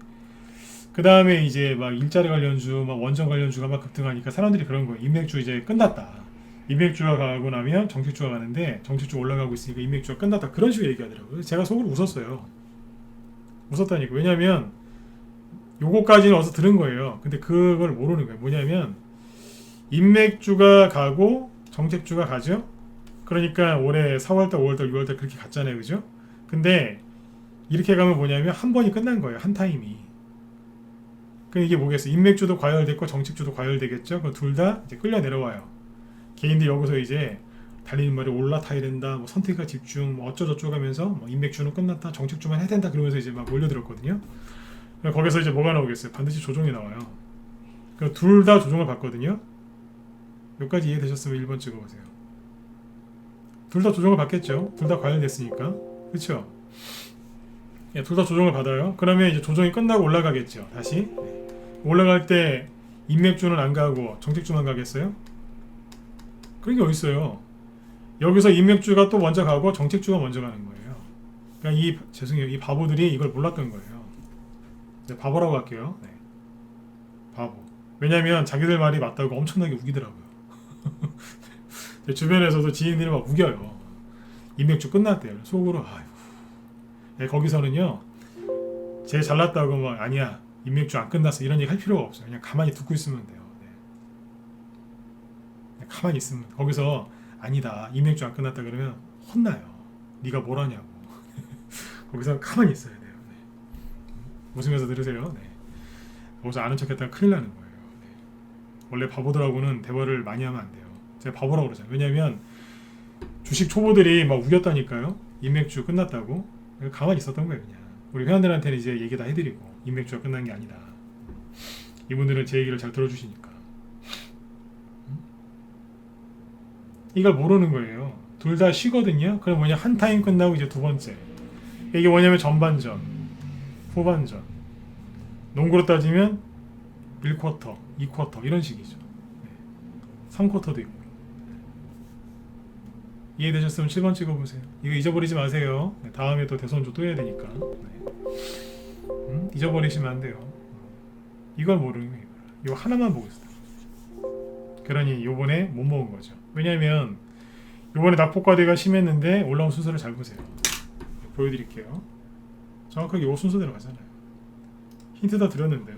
그 다음에 이제 막 일자리 관련주, 막 원전 관련주가 막 급등하니까 사람들이 그런 거예요. 인맥주 이제 끝났다. 인맥주가 가고 나면 정책주가 가는데 정책주 올라가고 있으니까 인맥주가 끝났다. 그런 식으로 얘기하더라고요. 제가 속으로 웃었어요. 웃었다니까. 왜냐면 요거까지는 어디서 들은 거예요. 근데 그걸 모르는 거예요. 뭐냐면 인맥주가 가고 정책주가 가죠. 그러니까 올해 4월달, 5월달, 6월달 그렇게 갔잖아요. 그죠? 근데 이렇게 가면 뭐냐면 한 번이 끝난 거예요. 한 타임이. 그럼 이게 뭐겠어요? 인맥주도 과열됐고 정책주도 과열되겠죠? 그 둘 다 이제 끌려 내려와요. 개인들이 여기서 이제 달리는 말이 올라타야 된다, 뭐 선택과 집중, 뭐 어쩌저쩌고 하면서 뭐 인맥주는 끝났다, 정책주만 해야 된다 그러면서 이제 막 몰려들었거든요. 거기서 이제 뭐가 나오겠어요? 반드시 조정이 나와요. 둘 다 조정을 받거든요. 여기까지 이해되셨으면 1번 찍어보세요. 둘 다 조정을 받겠죠. 둘 다 과열됐으니까. 그렇죠? 예, 둘 다 조정을 받아요. 그러면 이제 조정이 끝나고 올라가겠죠. 다시 올라갈 때 인맥주는 안 가고 정책주만 가겠어요? 그런 게 어딨어요. 여기서 인맥주가 또 먼저 가고 정책주가 먼저 가는 거예요. 그러니까 죄송해요. 이 바보들이 이걸 몰랐던 거예요. 이제 바보라고 할게요. 네. 바보. 왜냐면 자기들 말이 맞다고 엄청나게 우기더라고요. 주변에서도 지인들이 막 우겨요. 인맥주 끝났대요. 속으로 아이고. 네, 거기서는요. 제일 잘났다고 막 아니야. 인맥주 안 끝났어. 이런 얘기 할 필요가 없어요. 그냥 가만히 듣고 있으면 돼요. 네. 그냥 가만히 있으면 거기서 아니다. 인맥주 안 끝났다 그러면 혼나요. 네가 뭘 하냐고. 거기서 가만히 있어야 돼요. 네. 웃으면서 들으세요. 네. 거기서 아는 척했다가 큰일 나는 거예요. 네. 원래 바보들하고는 대화를 많이 하면 안 돼요. 제가 바보라고 그러잖아요. 왜냐면 주식 초보들이 막 우겼다니까요. 인맥주 끝났다고. 가만히 있었던 거예요. 그냥. 우리 회원들한테는 이제 얘기 다 해드리고 인맥주가 끝난 게 아니다. 이분들은 제 얘기를 잘 들어주시니까. 이걸 모르는 거예요. 둘 다 쉬거든요. 그럼 뭐냐, 한 타임 끝나고 이제 두 번째. 이게 뭐냐면 전반전, 후반전. 농구로 따지면 1쿼터, 2쿼터 이런 식이죠. 3쿼터도 있고. 이해되셨으면 7번 찍어보세요. 이거 잊어버리지 마세요. 네, 다음에 또 대선조 또 해야 되니까. 네. 잊어버리시면 안 돼요. 이걸 모르는 거예요. 이거 하나만 보고 있어요. 그러니 요번에 못 먹은 거죠. 왜냐면 요번에 낙폭과대가 심했는데 올라온 순서를 잘 보세요. 보여드릴게요. 정확하게 요 순서대로 가잖아요. 힌트 다 드렸는데요.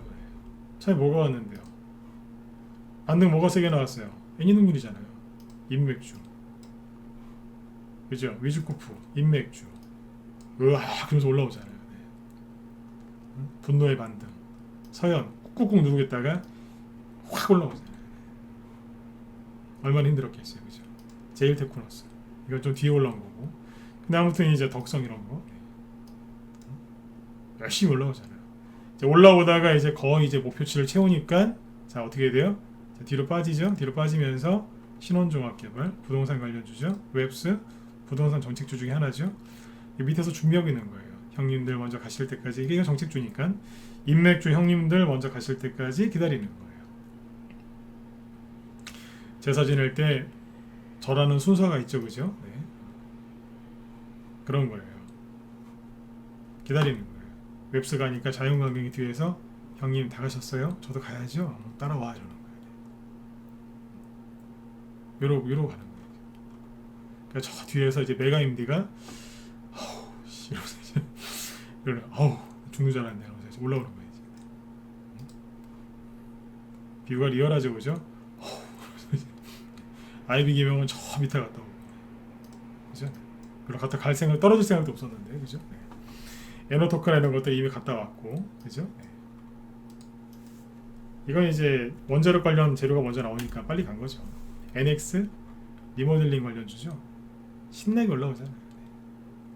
차에 뭐가 왔는데요? 반등 뭐가 세게 나왔어요? 애니능률이잖아요. 인맥주. 그죠? 위즈쿠프, 인맥주. 으아, 그러면서 올라오잖아요. 네. 분노의 반등. 서현, 꾹꾹 누르겠다가 확 올라오잖아요. 얼마나 힘들었겠어요. 그죠? 제일테크노스. 이건 좀 뒤에 올라온 거고. 근데 아무튼 이제 덕성 이런 거. 열심히 올라오잖아요. 이제 올라오다가 이제 거의 이제 목표치를 채우니까 자, 어떻게 돼요? 자, 뒤로 빠지죠. 뒤로 빠지면서 신원종합개발, 부동산 관련주죠. 웹스, 부동산 정책주 중에 하나죠. 밑에서 준비하고 있는 거예요. 형님들 먼저 가실 때까지. 이게 정책주니까 인맥주 형님들 먼저 가실 때까지 기다리는 거예요. 제사 지낼 때 절하는 순서가 있죠. 그죠? 네. 그런 거예요. 기다리는 거예요. 웹스 가니까 자연광경이 뒤에서 형님 다 가셨어요? 저도 가야죠. 따라와 이러는 거예요. 요러고 가는 거예요. 그러니까 저 뒤에서 이제 메가임디가 아우 씨 이러면서 이제 아우 죽는 줄 알았네 이러면서 이제 올라오는 거예요. 이제. 비유가 리얼하죠, 그죠? 아이비 개명은 저 밑에 갔다 오고, 그죠? 그리고 갔다 갈 생각, 떨어질 생각도 없었는데, 그죠? 네. 에너토크나 이런 것도 이미 갔다 왔고, 그죠? 네. 이건 이제 원자력 관련 재료가 먼저 나오니까 빨리 간 거죠. NX 리모델링 관련주죠. 신나게 올라오잖아요.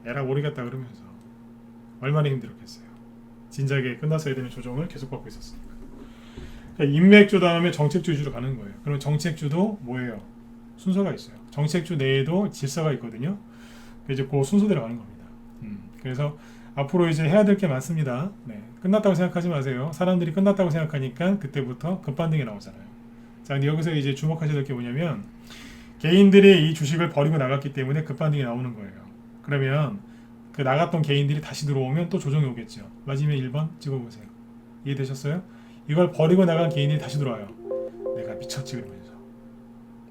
에라 모르겠다 그러면서 얼마나 힘들었겠어요. 진작에 끝났어야 되는 조정을 계속 받고 있었으니까. 그러니까 인맥주 다음에 정책주 위주로 가는 거예요. 그럼 정책주도 뭐예요? 순서가 있어요. 정책주 내에도 질서가 있거든요. 이제 그 순서대로 가는 겁니다. 그래서 앞으로 이제 해야 될 게 많습니다. 네. 끝났다고 생각하지 마세요. 사람들이 끝났다고 생각하니까 그때부터 급반등이 나오잖아요. 자, 근데 여기서 이제 주목하셔야 될 게 뭐냐면 개인들이 이 주식을 버리고 나갔기 때문에 급반등이 나오는 거예요. 그러면 그 나갔던 개인들이 다시 들어오면 또 조정이 오겠죠. 맞으면 1번 찍어보세요. 이해되셨어요? 이걸 버리고 나간 개인들이 다시 들어와요. 내가 미쳤지 그러면서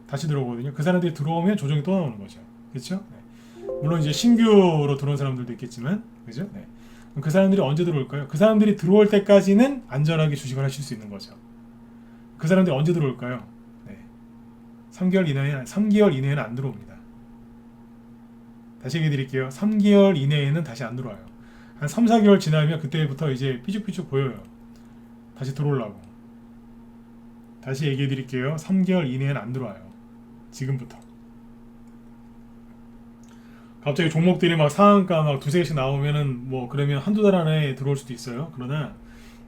다시 들어오거든요. 그 사람들이 들어오면 조정이 또 나오는 거죠. 그렇죠? 네. 물론 이제 신규로 들어온 사람들도 있겠지만, 그죠? 네. 그럼 그 사람들이 언제 들어올까요? 그 사람들이 들어올 때까지는 안전하게 주식을 하실 수 있는 거죠. 그 사람들이 언제 들어올까요? 네. 3개월 이내에는 안 들어옵니다. 다시 얘기해 드릴게요. 3개월 이내에는 다시 안 들어와요. 한 3, 4개월 지나면 그때부터 이제 삐죽삐죽 보여요. 다시 들어오려고. 다시 얘기해 드릴게요. 3개월 이내에는 안 들어와요. 지금부터. 갑자기 종목들이 막 상한가 막 두세 개씩 나오면은 뭐 그러면 한두 달 안에 들어올 수도 있어요. 그러나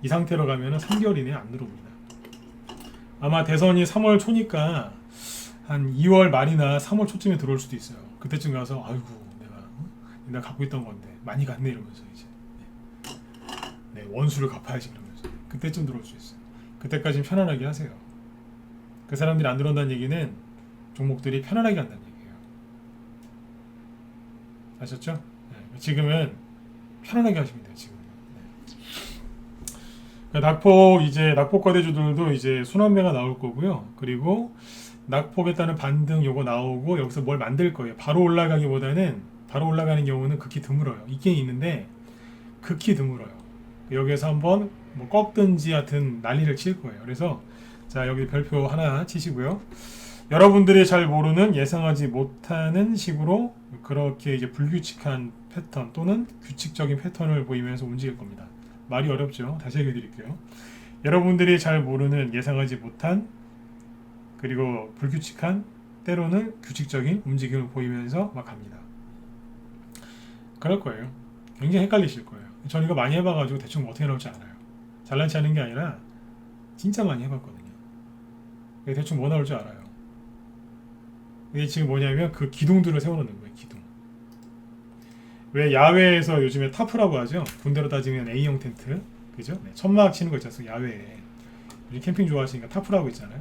이 상태로 가면은 3개월 이내에 안 들어옵니다. 아마 대선이 3월 초니까 한 2월 말이나 3월 초쯤에 들어올 수도 있어요. 그때쯤 가서 아이고 내가 갖고 있던 건데 많이 갔네 이러면서 이제 네, 원수를 갚아야지 그러면서 그때쯤 들어올 수 있어요. 그때까지는 편안하게 하세요. 그 사람들이 안 들어온다는 얘기는 종목들이 편안하게 간다는 얘기예요. 아셨죠? 네, 지금은 편안하게 하시면 돼요. 지금. 네. 낙폭 거대주들도 이제 순환매가 나올 거고요. 그리고 낙폭에 따른 반등 요거 나오고 여기서 뭘 만들 거예요. 바로 올라가기보다는 바로 올라가는 경우는 극히 드물어요. 있긴 있는데 극히 드물어요. 여기에서 한번 뭐 꺾든지 하여튼 난리를 칠 거예요. 그래서 자 여기 별표 하나 치시고요. 여러분들이 잘 모르는 예상하지 못하는 식으로 그렇게 이제 불규칙한 패턴 또는 규칙적인 패턴을 보이면서 움직일 겁니다. 말이 어렵죠? 다시 얘기해 드릴게요. 여러분들이 잘 모르는 예상하지 못한 그리고 불규칙한 때로는 규칙적인 움직임을 보이면서 막 갑니다. 그럴 거예요. 굉장히 헷갈리실 거예요. 전 이거 많이 해봐가지고 대충 어떻게 나올지 알아요. 잘난치 하는 게 아니라 진짜 많이 해봤거든요. 대충 뭐 나올 줄 알아요. 이게 지금 뭐냐면 그 기둥들을 세워놓는 거예요. 기둥. 왜 야외에서 요즘에 타프라고 하죠. 군대로 따지면 A형 텐트, 그죠? 네, 천막 치는 거 있잖아요. 야외에. 우리 캠핑 좋아하시니까 타프라고 있잖아요.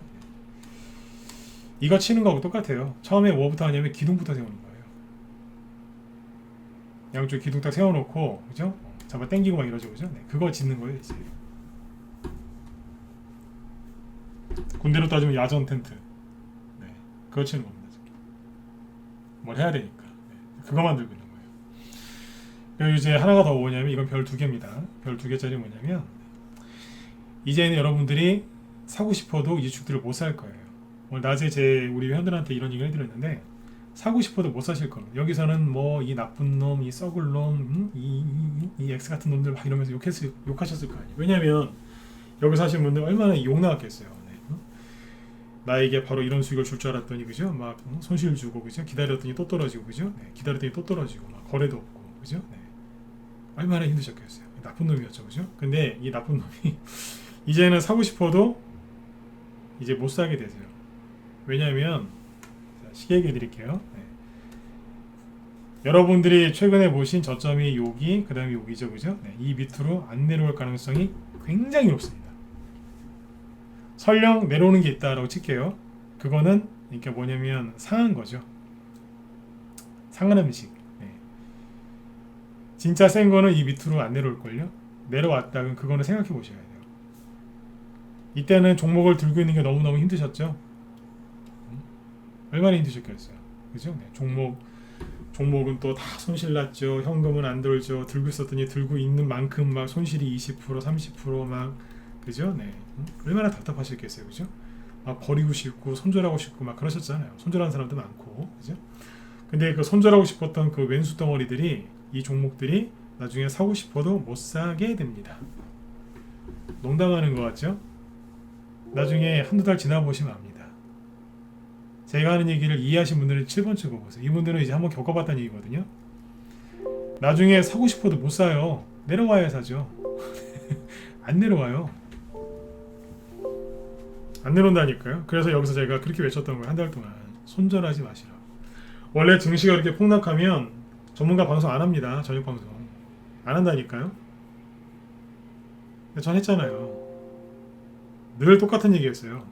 이거 치는 거하고 똑같아요. 처음에 뭐부터 하냐면 기둥부터 세우는 거예요. 양쪽 기둥 딱 세워놓고, 그죠? 잡아 당기고 막 이러죠, 그죠? 네, 그거 짓는 거예요, 이제. 군대로 따지면 야전 텐트. 네, 그거 치는 겁니다. 뭘 해야 되니까. 네, 그거 만들고 있는 거예요. 그리고 이제 하나가 더 뭐냐면 이건 별 2개입니다. 별 2개짜리 뭐냐면 이제는 여러분들이 사고 싶어도 이 주식들을 못 살 거예요. 오늘 낮에 우리 회원들한테 이런 얘기를 해드렸는데 사고 싶어도 못 사실 겁니다. 여기서는 뭐 이 나쁜 놈, 이 썩을 놈, 이 X 같은 놈들 막 이러면서 욕하셨을 거 아니에요. 왜냐하면 여기 사신 분들 얼마나 욕 나왔겠어요. 네. 나에게 바로 이런 수익을 줄 줄 알았더니 그죠? 막 손실 주고 그죠? 기다렸더니 또 떨어지고 그죠? 네. 기다렸더니 또 떨어지고 막 거래도 없고 그죠? 네. 얼마나 힘드셨겠어요. 나쁜 놈이었죠, 그죠? 근데 이 나쁜 놈이 이제는 사고 싶어도 이제 못 사게 되세요. 왜냐하면 쉽게 얘기해 드릴게요. 네. 여러분들이 최근에 보신 저점이 여기, 그 다음에 여기죠, 그죠? 네. 이 밑으로 안 내려올 가능성이 굉장히 높습니다. 설령 내려오는 게 있다라고 칠게요. 그거는 그러니까 뭐냐면 상한 거죠. 상한 음식. 네. 진짜 센 거는 이 밑으로 안 내려올걸요? 내려왔다 그럼 그거는 생각해 보셔야 돼요. 이때는 종목을 들고 있는 게 너무너무 힘드셨죠? 얼마나 힘드셨겠어요? 그죠? 네. 종목은 또 다 손실 났죠. 현금은 안 들죠. 들고 있었더니 들고 있는 만큼 막 손실이 20% 30%막 그죠? 네. 얼마나 답답하셨겠어요. 그죠? 막 버리고 싶고 손절하고 싶고 막 그러셨잖아요. 손절하는 사람도 많고. 그죠? 근데 그 손절하고 싶었던 그 왼수 덩어리들이 이 종목들이 나중에 사고 싶어도 못 사게 됩니다. 농담하는 것 같죠? 나중에 한두 달 지나 보시면 압니다. 제가 하는 얘기를 이해하신 분들은 7번 찍어 보세요. 이분들은 이제 한번 겪어봤다는 얘기거든요. 나중에 사고 싶어도 못 사요. 내려와야 사죠. 안 내려와요. 안 내려온다니까요. 그래서 여기서 제가 그렇게 외쳤던 거예요. 한 달 동안 손절하지 마시라고. 원래 증시가 이렇게 폭락하면 전문가 방송 안 합니다. 저녁 방송 안 한다니까요. 전 했잖아요. 늘 똑같은 얘기했어요.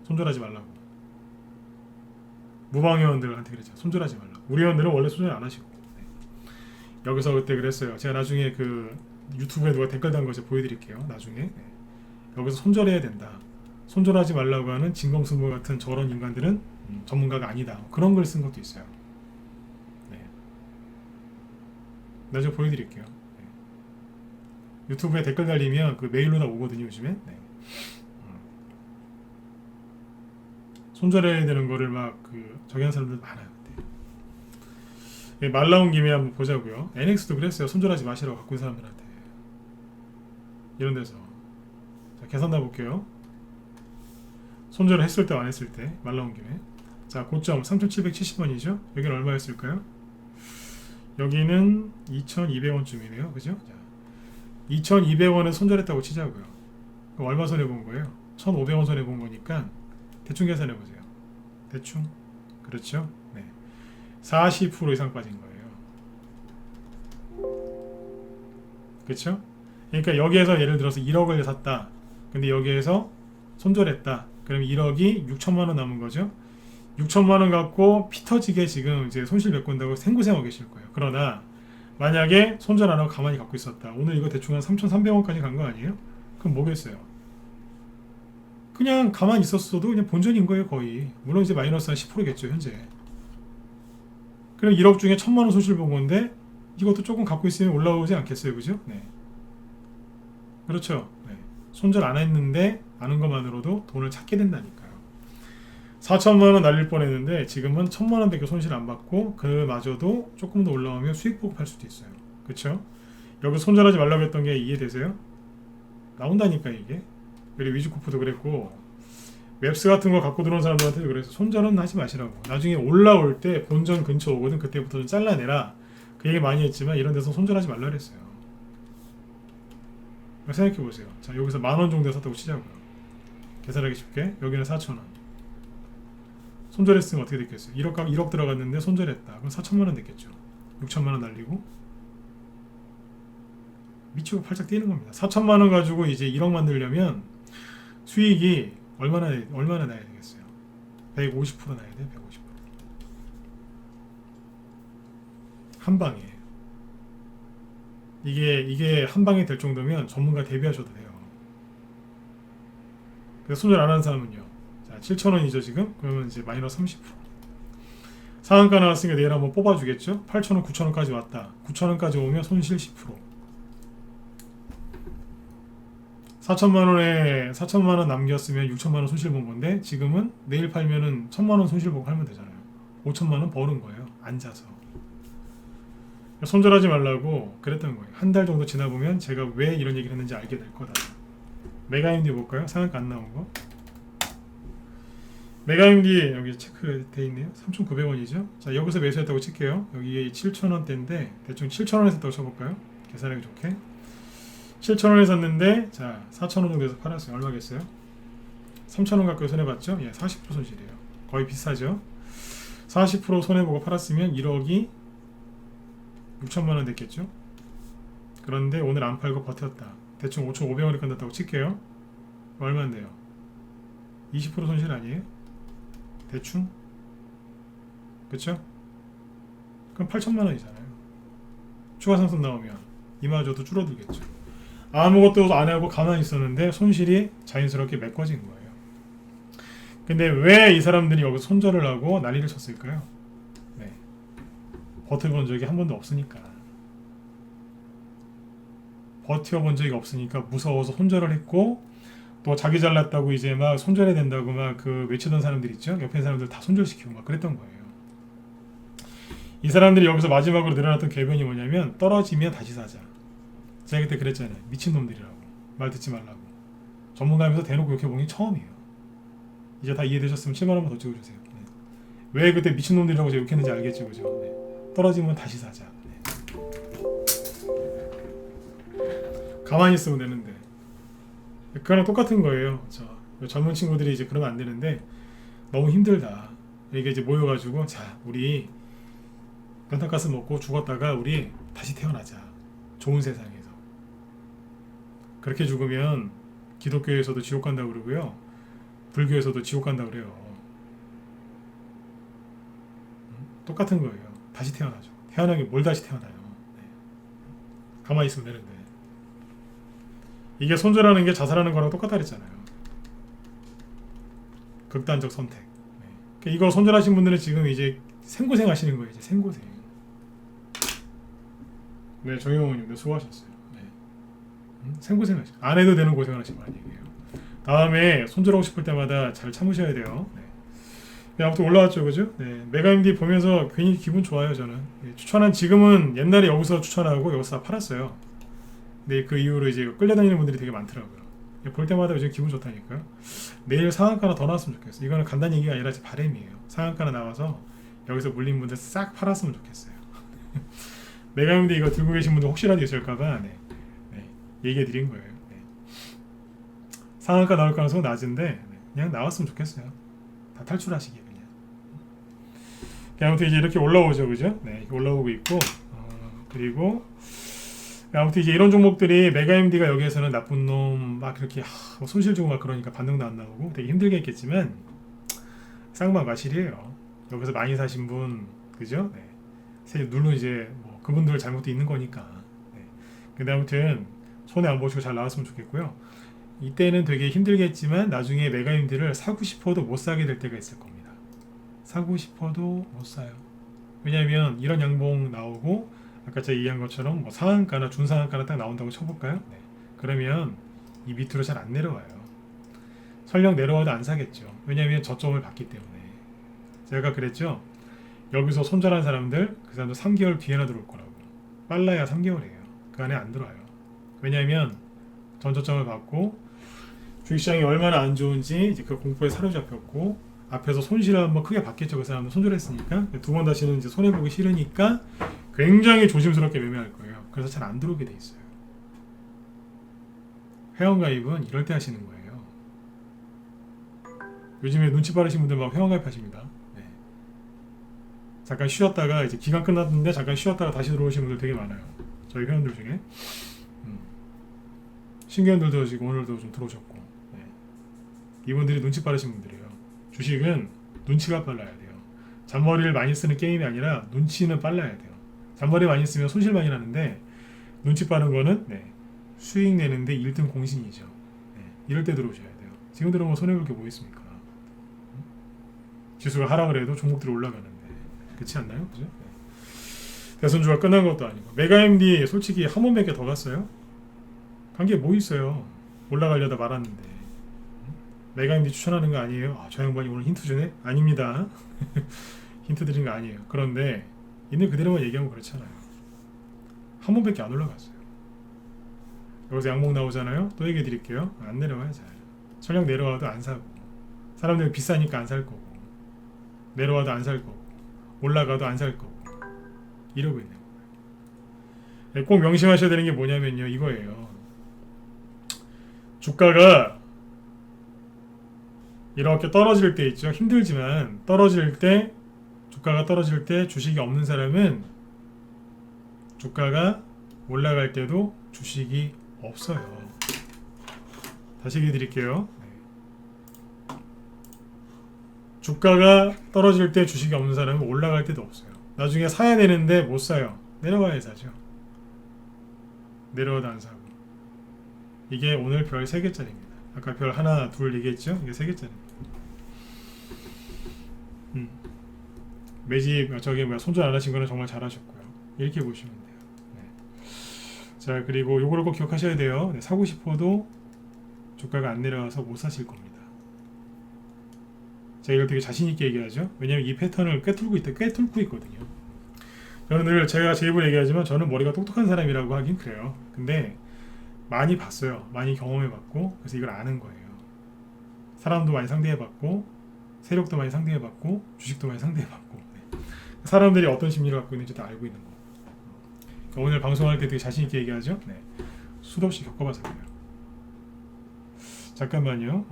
손절하지 말라고. 무방회원들한테 그랬죠. 손절하지 말라고. 우리 회원들은 원래 손절 안 하시고. 네. 여기서 그때 그랬어요. 제가 나중에 그 유튜브에 누가 댓글 단 거 제가 보여드릴게요. 나중에. 네. 여기서 손절해야 된다. 손절하지 말라고 하는 진검승부 같은 저런 인간들은 전문가가 아니다. 그런 걸 쓴 것도 있어요. 네. 나중에 보여드릴게요. 네. 유튜브에 댓글 달리면 그 메일로 다 오거든요. 요즘에. 네. 손절해야 되는 거를 막 저기 하는 사람들 많아요. 네. 말 나온 김에 한번 보자고요. NX도 그랬어요. 손절하지 마시라고 갖고 있는 사람들한테. 이런 데서. 자, 계산 다 볼게요. 손절을 했을 때 안 했을 때 말 나온 김에. 자, 고점 3,770원이죠. 여기는 얼마였을까요? 여기는 2,200원쯤이네요. 그죠? 자, 2,200원에 손절했다고 치자고요. 그럼 얼마 손해 본 거예요? 1,500원 손해 본 거니까 대충 계산해 보세요. 대충. 그렇죠? 네. 40% 이상 빠진 거예요. 그렇죠? 그러니까 여기에서 예를 들어서 1억을 샀다. 근데 여기에서 손절했다. 그럼 1억이 6천만 원 남은 거죠. 6천만 원 갖고 피 터지게 지금 이제 손실 메꾼다고 생고생하고 계실 거예요. 그러나 만약에 손절 안 하고 가만히 갖고 있었다. 오늘 이거 대충 한 3,300원까지 간 거 아니에요? 그럼 뭐겠어요? 그냥 가만히 있었어도 그냥 본전인 거예요, 거의. 물론 이제 마이너스 한 10%겠죠, 현재. 그럼 1억 중에 1,000만 원 손실 본 건데 이것도 조금 갖고 있으면 올라오지 않겠어요, 그죠? 네. 그렇죠. 네. 손절 안 했는데 아는 것만으로도 돈을 찾게 된다니까요. 4천만 원 날릴 뻔했는데 지금은 1,000만 원밖에 손실 안 받고 그마저도 조금 더 올라오면 수익 보고 팔 수도 있어요. 그렇죠? 여기 손절하지 말라고 했던 게 이해되세요? 나온다니까 이게. 그리고 위즈코프도 그랬고 웹스 같은 거 갖고 들어온 사람들한테도 그래서 손절은 하지 마시라고. 나중에 올라올 때 본전 근처 오거든. 그때부터 좀 잘라내라. 그 얘기 많이 했지만 이런 데서 손절하지 말라 그랬어요. 생각해 보세요. 자, 여기서 10,000원 정도 샀다고 치자고요. 계산하기 쉽게. 여기는 4,000원. 손절했으면 어떻게 됐겠어요? 1억 들어갔는데 손절했다. 그럼 4천만 원 됐겠죠. 6천만 원 날리고 미치고 팔짝 뛰는 겁니다. 4천만 원 가지고 이제 1억 만들려면 수익이 얼마나 나야 되겠어요? 150% 나야 돼요. 150%. 한 방에. 이게 한 방에 될 정도면 전문가 대비하셔도 돼요. 그래서 손절 안 하는 사람은요. 자, 7,000원이죠 지금? 그러면 이제 마이너스 30%. 상한가 나왔으니까 내일 한번 뽑아주겠죠? 8,000원, 9,000원까지 왔다. 9,000원까지 오면 손실 10%. 4천만 원 남겼으면 6천만 원 손실 본 건데 지금은 내일 팔면은 1천만 원 손실 보고 팔면 되잖아요. 5천만 원 버는 거예요. 앉아서. 손절하지 말라고 그랬던 거예요. 한 달 정도 지나 보면 제가 왜 이런 얘기를 했는지 알게 될 거다. 메가임디 볼까요? 상한가 안 나온 거. 메가임디 여기 체크돼 있네요. 3,900원이죠. 자, 여기서 매수했다고 칠게요. 여기 7,000원대인데 대충 7,000원에 샀다고 쳐볼까요? 계산하기 좋게. 7,000원에 샀는데 자 4,000원 정도에서 팔았어요. 얼마겠어요? 3,000원 가까이 손해봤죠? 예, 40% 손실이에요. 거의 비슷하죠? 40% 손해보고 팔았으면 1억이 6천만원 됐겠죠? 그런데 오늘 안 팔고 버텼다. 대충 5,500원이 끝났다고 칠게요. 얼마인데요? 20% 손실 아니에요? 대충? 그쵸? 그럼 8천만원이잖아요. 추가 상승 나오면 이마저도 줄어들겠죠. 아무것도 안 하고 가만히 있었는데 손실이 자연스럽게 메꿔진 거예요. 근데 왜 이 사람들이 여기서 손절을 하고 난리를 쳤을까요? 네. 버텨본 적이 한 번도 없으니까. 버텨본 적이 없으니까 무서워서 손절을 했고, 또 자기 잘났다고 이제 막 손절해야 된다고 막 그 외치던 사람들 있죠? 옆에 사람들 다 손절시키고 막 그랬던 거예요. 이 사람들이 여기서 마지막으로 내려놨던 궤변이 뭐냐면 떨어지면 다시 사자. 제가 그때 그랬잖아요. 미친놈들이라고. 말 듣지 말라고. 전문가면서 대놓고 이렇게 보니 처음이에요. 이제 다 이해되셨으면 7만 원만 더 찍어주세요. 네. 왜 그때 미친놈들이라고 제가 욕했는지 알겠죠, 그죠? 네. 떨어지면 다시 사자. 네. 가만히 있으면 되는데. 그거랑 똑같은 거예요. 젊은 친구들이 이제 그러면 안 되는데 너무 힘들다. 이게 이제 모여가지고 자, 우리 연탄가스 먹고 죽었다가 우리 다시 태어나자. 좋은 세상에서. 그렇게 죽으면 기독교에서도 지옥 간다고 그러고요. 불교에서도 지옥 간다고 그래요. 똑같은 거예요. 다시 태어나죠. 태어나게 뭘 다시 태어나요. 네. 가만히 있으면 되는데. 이게 손절하는 게 자살하는 거랑 똑같다 그랬잖아요. 극단적 선택. 네. 그러니까 이거 손절하신 분들은 지금 이제 생고생 하시는 거예요. 이제 생고생. 네, 정영호님도 수고하셨어요. 네. 생고생 하시. 안 해도 되는 고생을 하시면 안 얘기해요. 다음에 손절하고 싶을 때마다 잘 참으셔야 돼요. 네. 네, 아무튼 올라왔죠, 그죠? 네, 메가임디 보면서 괜히 기분 좋아요, 저는. 네, 추천한 지금은 옛날에 여기서 추천하고 여기서 다 팔았어요. 근데 그 이후로 이제 끌려다니는 분들이 되게 많더라고요. 볼 때마다 요즘 기분 좋다니까요. 내일 상한가나 더 나왔으면 좋겠어요. 이거는 간단 얘기가 아니라 제 바람이에요. 상한가나 나와서 여기서 물린 분들 싹 팔았으면 좋겠어요. 메가임디 이거 들고 계신 분들 혹시라도 있을까봐 네, 얘기해 드린 거예요. 네. 상한가 나올 가능성은 낮은데 그냥 나왔으면 좋겠어요. 다 탈출하시기 그냥. 아무튼 이제 이렇게 올라오죠, 그죠? 네, 올라오고 있고 그리고 아무튼 이제 이런 종목들이 메가임디가 여기에서는 나쁜 놈 막 그렇게 뭐 손실 주고 막 그러니까 반등도 안 나오고 되게 힘들게 했겠지만 쌍방과실이에요. 여기서 많이 사신 분 그죠? 네. 물론 이제 뭐 그분들 잘못도 있는 거니까. 네. 근데 아무튼 손해 안 보시고 잘 나왔으면 좋겠고요. 이때는 되게 힘들겠지만 나중에 메가임디를 사고 싶어도 못 사게 될 때가 있을 겁니다. 사고 싶어도 못 사요. 왜냐하면 이런 양봉 나오고 아까 제가 얘기한 것처럼 뭐 상한가나 중상한가나 딱 나온다고 쳐볼까요? 네. 그러면 이 밑으로 잘 안 내려와요. 설령 내려와도 안 사겠죠. 왜냐하면 저점을 봤기 때문에. 제가 그랬죠. 여기서 손절한 사람들 그 사람들 3개월 뒤에나 들어올 거라고. 빨라야 3개월이에요. 그 안에 안 들어와요. 왜냐하면 전저점을 받고 주식시장이 얼마나 안 좋은지 이제 그 공포에 사로잡혔고 앞에서 손실을 한번 크게 받겠죠. 그 사람은 손절했으니까 두 번 다시는 이제 손해보기 싫으니까 굉장히 조심스럽게 매매할 거예요. 그래서 잘 안 들어오게 돼 있어요. 회원가입은 이럴 때 하시는 거예요. 요즘에 눈치 빠르신 분들 막 회원가입 하십니다. 네. 잠깐 쉬었다가 이제 기간 끝났는데 잠깐 쉬었다가 다시 들어오시는 분들 되게 많아요. 저희 회원들 중에 신규원들도 지금 오늘도 좀 들어오셨고 네. 이분들이 눈치 빠르신 분들이에요. 주식은 눈치가 빨라야 돼요. 잔머리를 많이 쓰는 게임이 아니라 눈치는 빨라야 돼요. 잔머리 많이 쓰면 손실 많이 나는데 눈치 빠른 거는 네, 수익 내는데 1등 공신이죠. 네, 이럴 때 들어오셔야 돼요. 지금 들어오면 손해볼 게 뭐 있습니까? 지수가 하락을 해도 종목들이 올라가는데 그렇지 않나요? 그죠? 네. 대선주가 끝난 것도 아니고 메가임디 솔직히 한 번밖에 더 갔어요? 간 게 뭐 있어요? 올라가려다 말았는데 매각인들이 추천하는 거 아니에요? 아, 저 양반이 오늘 힌트 주네? 아닙니다. 힌트 드린 거 아니에요. 그런데 있는 그대로만 얘기하면 그렇잖아요. 한 번밖에 안 올라갔어요. 여기서 양목 나오잖아요. 또 얘기해 드릴게요. 안 내려와요. 잘 설령 내려와도 안 사고, 사람들이 비싸니까 안 살 거고, 내려와도 안 살 거고, 올라가도 안 살 거고, 이러고 있는 거예요. 꼭 명심하셔야 되는 게 뭐냐면요, 이거예요. 주가가 이렇게 떨어질 때 있죠. 힘들지만 떨어질 때, 주가가 떨어질 때 주식이 없는 사람은 주가가 올라갈 때도 주식이 없어요. 다시 얘기해 드릴게요. 주가가 떨어질 때 주식이 없는 사람은 올라갈 때도 없어요. 나중에 사야 되는데 못 사요. 내려가야 사죠. 내려와도 안 사고. 이게 오늘 별 3개짜리입니다. 아까 별 하나, 둘 얘기했죠? 이게 3개짜리입니다. 매집, 저기 손절 안 하신 거는 정말 잘하셨고요. 이렇게 보시면 돼요. 네. 자, 그리고 요거를 꼭 기억하셔야 돼요. 네, 사고 싶어도 주가가 안 내려와서 못 사실 겁니다. 제가 이걸 되게 자신있게 얘기하죠. 왜냐면 이 패턴을 꿰뚫고 있거든요. 저는 늘 제가 제 입으로 얘기하지만 저는 머리가 똑똑한 사람이라고 하긴 그래요. 근데 많이 봤어요. 많이 경험해봤고, 그래서 이걸 아는 거예요. 사람도 많이 상대해봤고, 세력도 많이 상대해봤고, 주식도 많이 상대해봤고, 네. 사람들이 어떤 심리를 갖고 있는지도 알고 있는 거. 그러니까 오늘 방송할 때 되게 자신있게 얘기하죠. 네. 수도 없이 겪어봐서 그래요. 잠깐만요.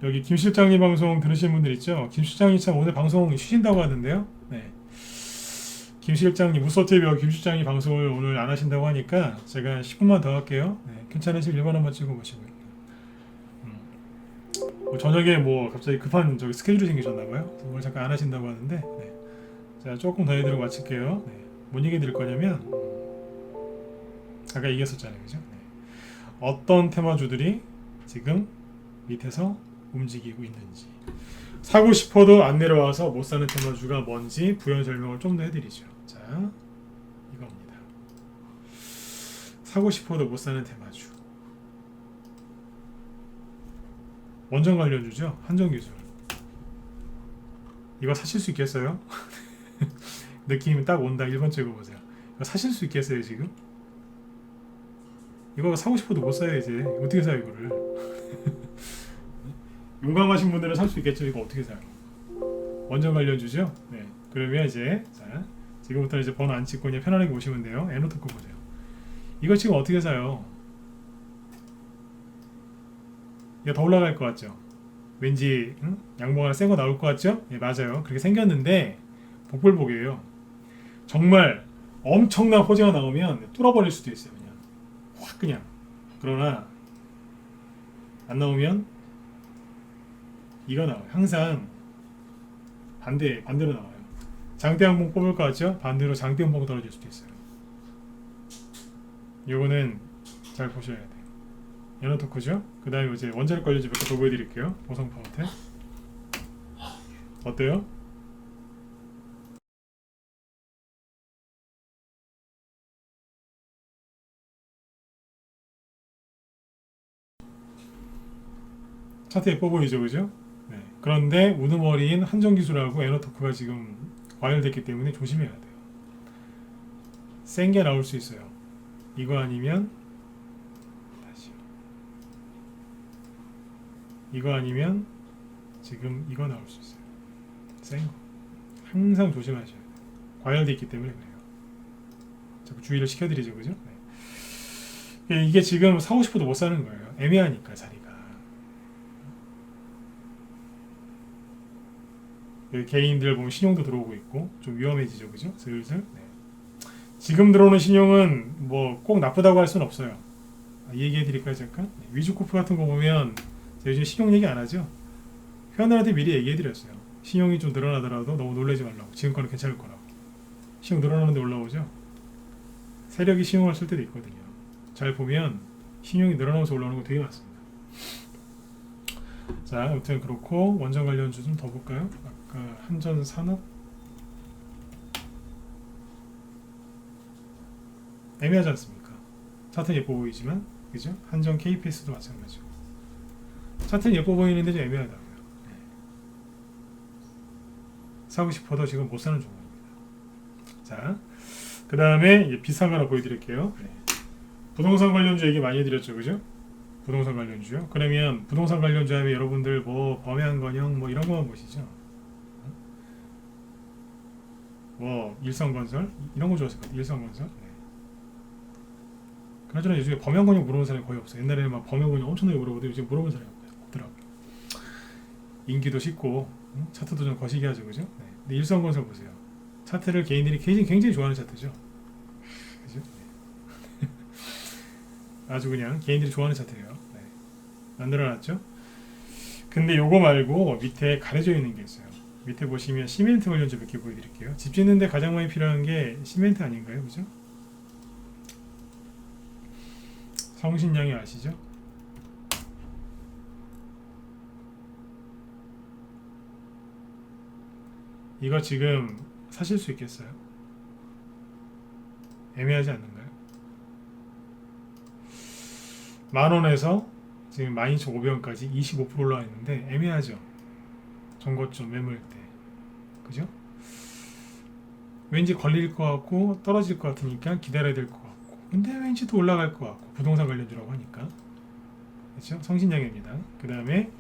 여기 김 실장님 방송 들으신 분들 있죠? 김 실장님 참 오늘 방송 쉬신다고 하는데요. 네. 김 실장님, 무서TV 김 실장님 방송을 오늘 안 하신다고 하니까 제가 10분만 더 할게요. 네. 괜찮으시면 1번 한번 찍어보시고요. 저녁에 뭐 갑자기 급한 저기 스케줄이 생기셨나봐요. 오늘 잠깐 안 하신다고 하는데, 네. 자, 조금 더 해드리고 마칠게요. 네. 뭔 얘기 드릴 거냐면, 아까 얘기했었잖아요. 그죠? 네. 어떤 테마주들이 지금 밑에서 움직이고 있는지, 사고 싶어도 안 내려와서 못 사는 테마주가 뭔지 부연 설명을 좀 더 해드리죠. 자, 이겁니다. 사고 싶어도 못 사는 테마주. 원전 관련주죠. 한전기술. 이거 사실 수 있겠어요? 느낌이 딱 온다. 1번 찍어보세요. 이거 사실 수 있겠어요 지금? 이거 사고 싶어도 못 사요 이제. 어떻게 사요 이거를? 용감하신 분들은 살 수 있겠죠. 이거 어떻게 사요? 원전 관련주죠. 네. 그러면 이제 자, 지금부터 이제 번호 안 찍고 그냥 편안하게 보시면 돼요. 에너토크 보세요. 이거 지금 어떻게 사요? 이거 더 올라갈 것 같죠? 왠지 양봉 하나 센 거 나올 것 같죠? 예, 맞아요. 그렇게 생겼는데 복불복이에요. 정말 엄청난 호재가 나오면 뚫어버릴 수도 있어요. 그냥 확 그냥. 그러나 안 나오면 이거 나와요. 항상 반대로 나와요. 장대 양봉 뽑을 것 같죠? 반대로 장대 양봉 떨어질 수도 있어요. 요거는 잘 보셔야 돼요. 에너토크죠? 그 다음에 이제 원자력 관련주 몇 개 더 보여드릴게요. 보성파워텍. 어때요? 차트 예뻐 보이죠? 그죠? 네. 그런데 우두머리인 한전기술하고 에너토크가 지금 과열됐기 때문에 조심해야 돼요. 센 게 나올 수 있어요. 이거 아니면 다시요. 이거 아니면 지금 이거 나올 수 있어요. 센 거. 항상 조심하셔야 돼요. 과열돼 있기 때문에 그래요. 자꾸 주의를 시켜드리죠, 그죠? 네. 이게 지금 사고 싶어도 못 사는 거예요. 애매하니까 자리가. 여기 개인들 보면 신용도 들어오고 있고 좀 위험해지죠, 그죠? 슬슬. 네. 지금 들어오는 신용은 뭐 꼭 나쁘다고 할 수는 없어요. 얘기해 드릴까요, 잠깐? 네. 위주코프 같은 거 보면 제가 요즘 신용 얘기 안 하죠? 회원들한테 미리 얘기해 드렸어요. 신용이 좀 늘어나더라도 너무 놀라지 말라고. 지금 거는 괜찮을 거라고. 신용 늘어나는데 올라오죠? 세력이 신용을 쓸 때도 있거든요. 잘 보면 신용이 늘어나면서 올라오는 거 되게 많습니다. 자, 아무튼 그렇고 원전 관련주 좀 더 볼까요? 아까 한전산업 애매하지 않습니까? 차트 예뻐 보이지만 그죠? 한정 KPS도 마찬가지고. 차트는 예뻐 보이는데 좀 애매하다고요. 네. 사고 싶어도 지금 못 사는 종목입니다. 자, 그 다음에 비싼 거 하나 보여드릴게요. 네. 부동산 관련주 얘기 많이 해드렸죠, 그죠? 부동산 관련주요. 그러면 부동산 관련주 하면 여러분들 뭐 범양건영 뭐 이런 거만 보시죠. 뭐 일성건설 이런 거 좋아하실 것 같아요. 일성건설. 네. 그나저나 요즘에 범양건영 물어보는 사람이 거의 없어요. 옛날에는 막 범양건영 엄청나게 물어보는데 요즘 물어보는 사람이 없더라고요. 인기도 쉽고 차트도 좀 거시기 하죠, 그죠? 네. 근데 일성건설 보세요. 차트를 개인들이 굉장히 좋아하는 차트죠. 그죠? 네. 아주 그냥 개인들이 좋아하는 차트예요. 네. 만들어놨죠. 근데 요거 말고 밑에 가려져 있는 게 있어요. 밑에 보시면 시멘트 관련주 몇 개 보여드릴게요. 집 짓는데 가장 많이 필요한 게 시멘트 아닌가요? 그죠? 성신양이 아시죠? 이거 지금 사실 수 있겠어요? 애매하지 않는가요? 10,000원에서 지금 12,500원까지 25% 올라와 있는데 애매하죠? 정고점 매물 때. 그죠? 왠지 걸릴 것 같고 떨어질 것 같으니까 기다려야 될 것 같고 근데 왠지 또 올라갈 것 같고 부동산 관련주라고 하니까 그렇죠? 성신양입니다. 그 다음에